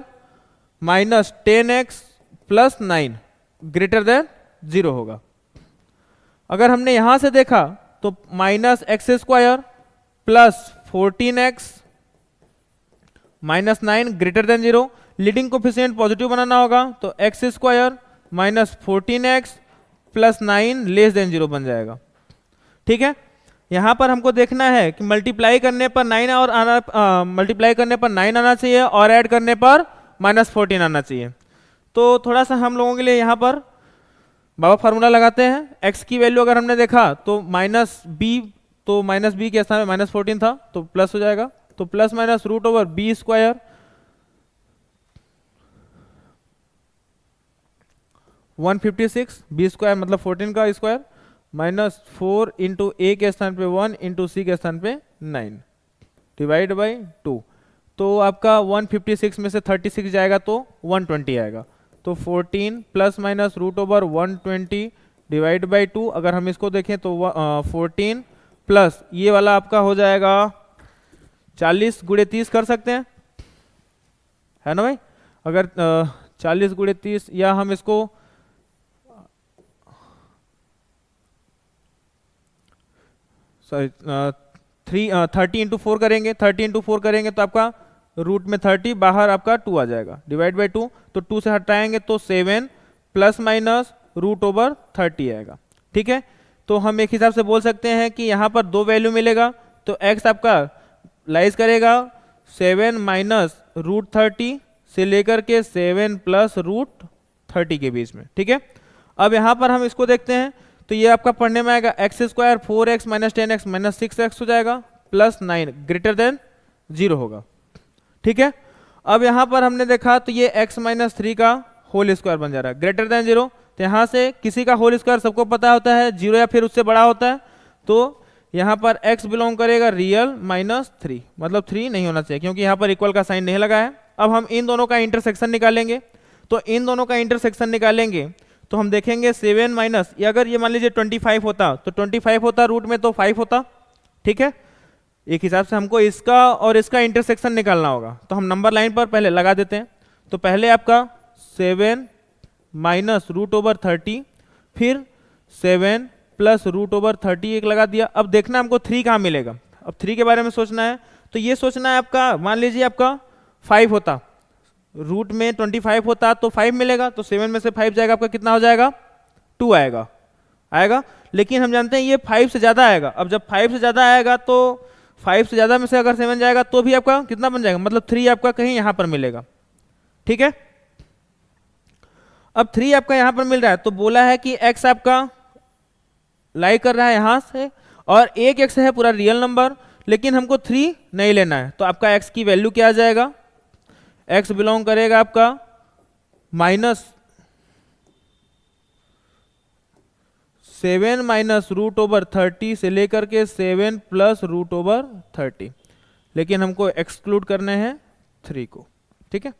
minus 10x plus 9 greater than 0 होगा। अगर हमने यहां से देखा तो minus x square plus 14x minus 9 greater than 0, leading coefficient positive बनाना होगा, तो x square minus 14x plus 9 less than 0 बन जाएगा। ठीक है, यहां पर हमको देखना है कि मल्टीप्लाई करने पर 9 और मल्टीप्लाई करने पर 9 आना चाहिए और ऐड करने पर -14 आना चाहिए। तो थोड़ा सा हम लोगों के लिए यहाँ पर बाबा फार्मूला लगाते हैं। x की वैल्यू अगर हमने देखा तो माइनस बी, तो माइनस बी के स्थान में -14 था तो प्लस हो जाएगा, तो plus minus root over b square 156, b square मतलब 14 का स्क्वायर, माइनस 4 इंटू ए के स्थान पे 1 इंटू सी के स्थान पे 9 डिवाइड बाई 2। तो आपका 156 में से 36 जाएगा तो 120 आएगा, तो 14 plus minus root over 120 divide by 2। अगर हम इसको देखें तो 14 प्लस ये वाला आपका हो जाएगा 40 गुणे 30 कर सकते हैं, है ना भाई। अगर 40 गुणे 30, या हम इसको सॉरी 30 इंटू 4 करेंगे, 30 इंटू 4 करेंगे तो आपका रूट में 30, बाहर आपका 2 आ जाएगा, डिवाइड बाई 2, तो 2 से हटाएंगे तो 7 प्लस माइनस रूट ओवर 30 आएगा। ठीक है, तो हम एक हिसाब से बोल सकते हैं कि यहाँ पर दो वैल्यू मिलेगा, तो x आपका लाइज करेगा 7 माइनस रूट 30 से लेकर के 7 प्लस रूट 30 के बीच में। ठीक है, अब यहाँ पर हम इसको देखते हैं, तो ये आपका पढ़ने में आएगा x square 4x minus 10x minus 6x हो जाएगा, प्लस 9 ग्रेटर देन 0 होगा। ठीक है, अब यहाँ पर हमने देखा तो ये x माइनस 3 का होल स्क्वायर बन जा रहा है, ग्रेटर देन 0, तो यहाँ से किसी का होल स्क्वायर सबको पता होता है 0 या फिर उससे बड़ा होता है, तो यहाँ पर x बिलोंग करेगा रियल -3, मतलब 3 नहीं होना चाहिए क्योंकि यहाँ पर इक्वल का साइन नहीं लगा है। अब हम इन दोनों का इंटरसेक्शन निकालेंगे, तो इन दोनों का इंटरसेक्शन निकालेंगे तो हम देखेंगे 7 माइनस, अगर ये मान लीजिए 25 होता तो 25 होता रूट में तो 5 होता। ठीक है, एक हिसाब से हमको इसका और इसका इंटरसेक्शन निकालना होगा, तो हम नंबर लाइन पर पहले लगा देते हैं। तो पहले आपका 7 माइनस रूट ओवर 30, फिर 7 प्लस रूट ओवर 30 एक लगा दिया। अब देखना हमको 3 कहाँ मिलेगा, अब 3 के बारे में सोचना है, तो ये सोचना है आपका, मान लीजिए आपका 5 होता, रूट में 25 होता तो 5 मिलेगा, तो 7 में से 5 जाएगा आपका कितना हो जाएगा 2 आएगा, लेकिन हम जानते हैं ये 5 से ज़्यादा आएगा। अब जब 5 से ज़्यादा आएगा तो 5 से ज़्यादा में से अगर 7 जाएगा तो भी आपका कितना बन जाएगा, मतलब 3 आपका कहीं यहाँ पर मिलेगा। ठीक है, अब 3 आपका यहाँ पर मिल रहा है, तो बोला है कि x आपका लाई कर रहा है यहाँ से, और एक x है पूरा रियल नंबर, लेकिन हमको 3 नहीं लेना है, तो आपका x की वैल्यू क्या आ जाएगा, x बिलोंग करेगा आपका -7 माइनस रूट ओवर 30 से लेकर के 7 प्लस रूट ओवर 30, लेकिन हमको एक्सक्लूड करने हैं 3 को। ठीक है।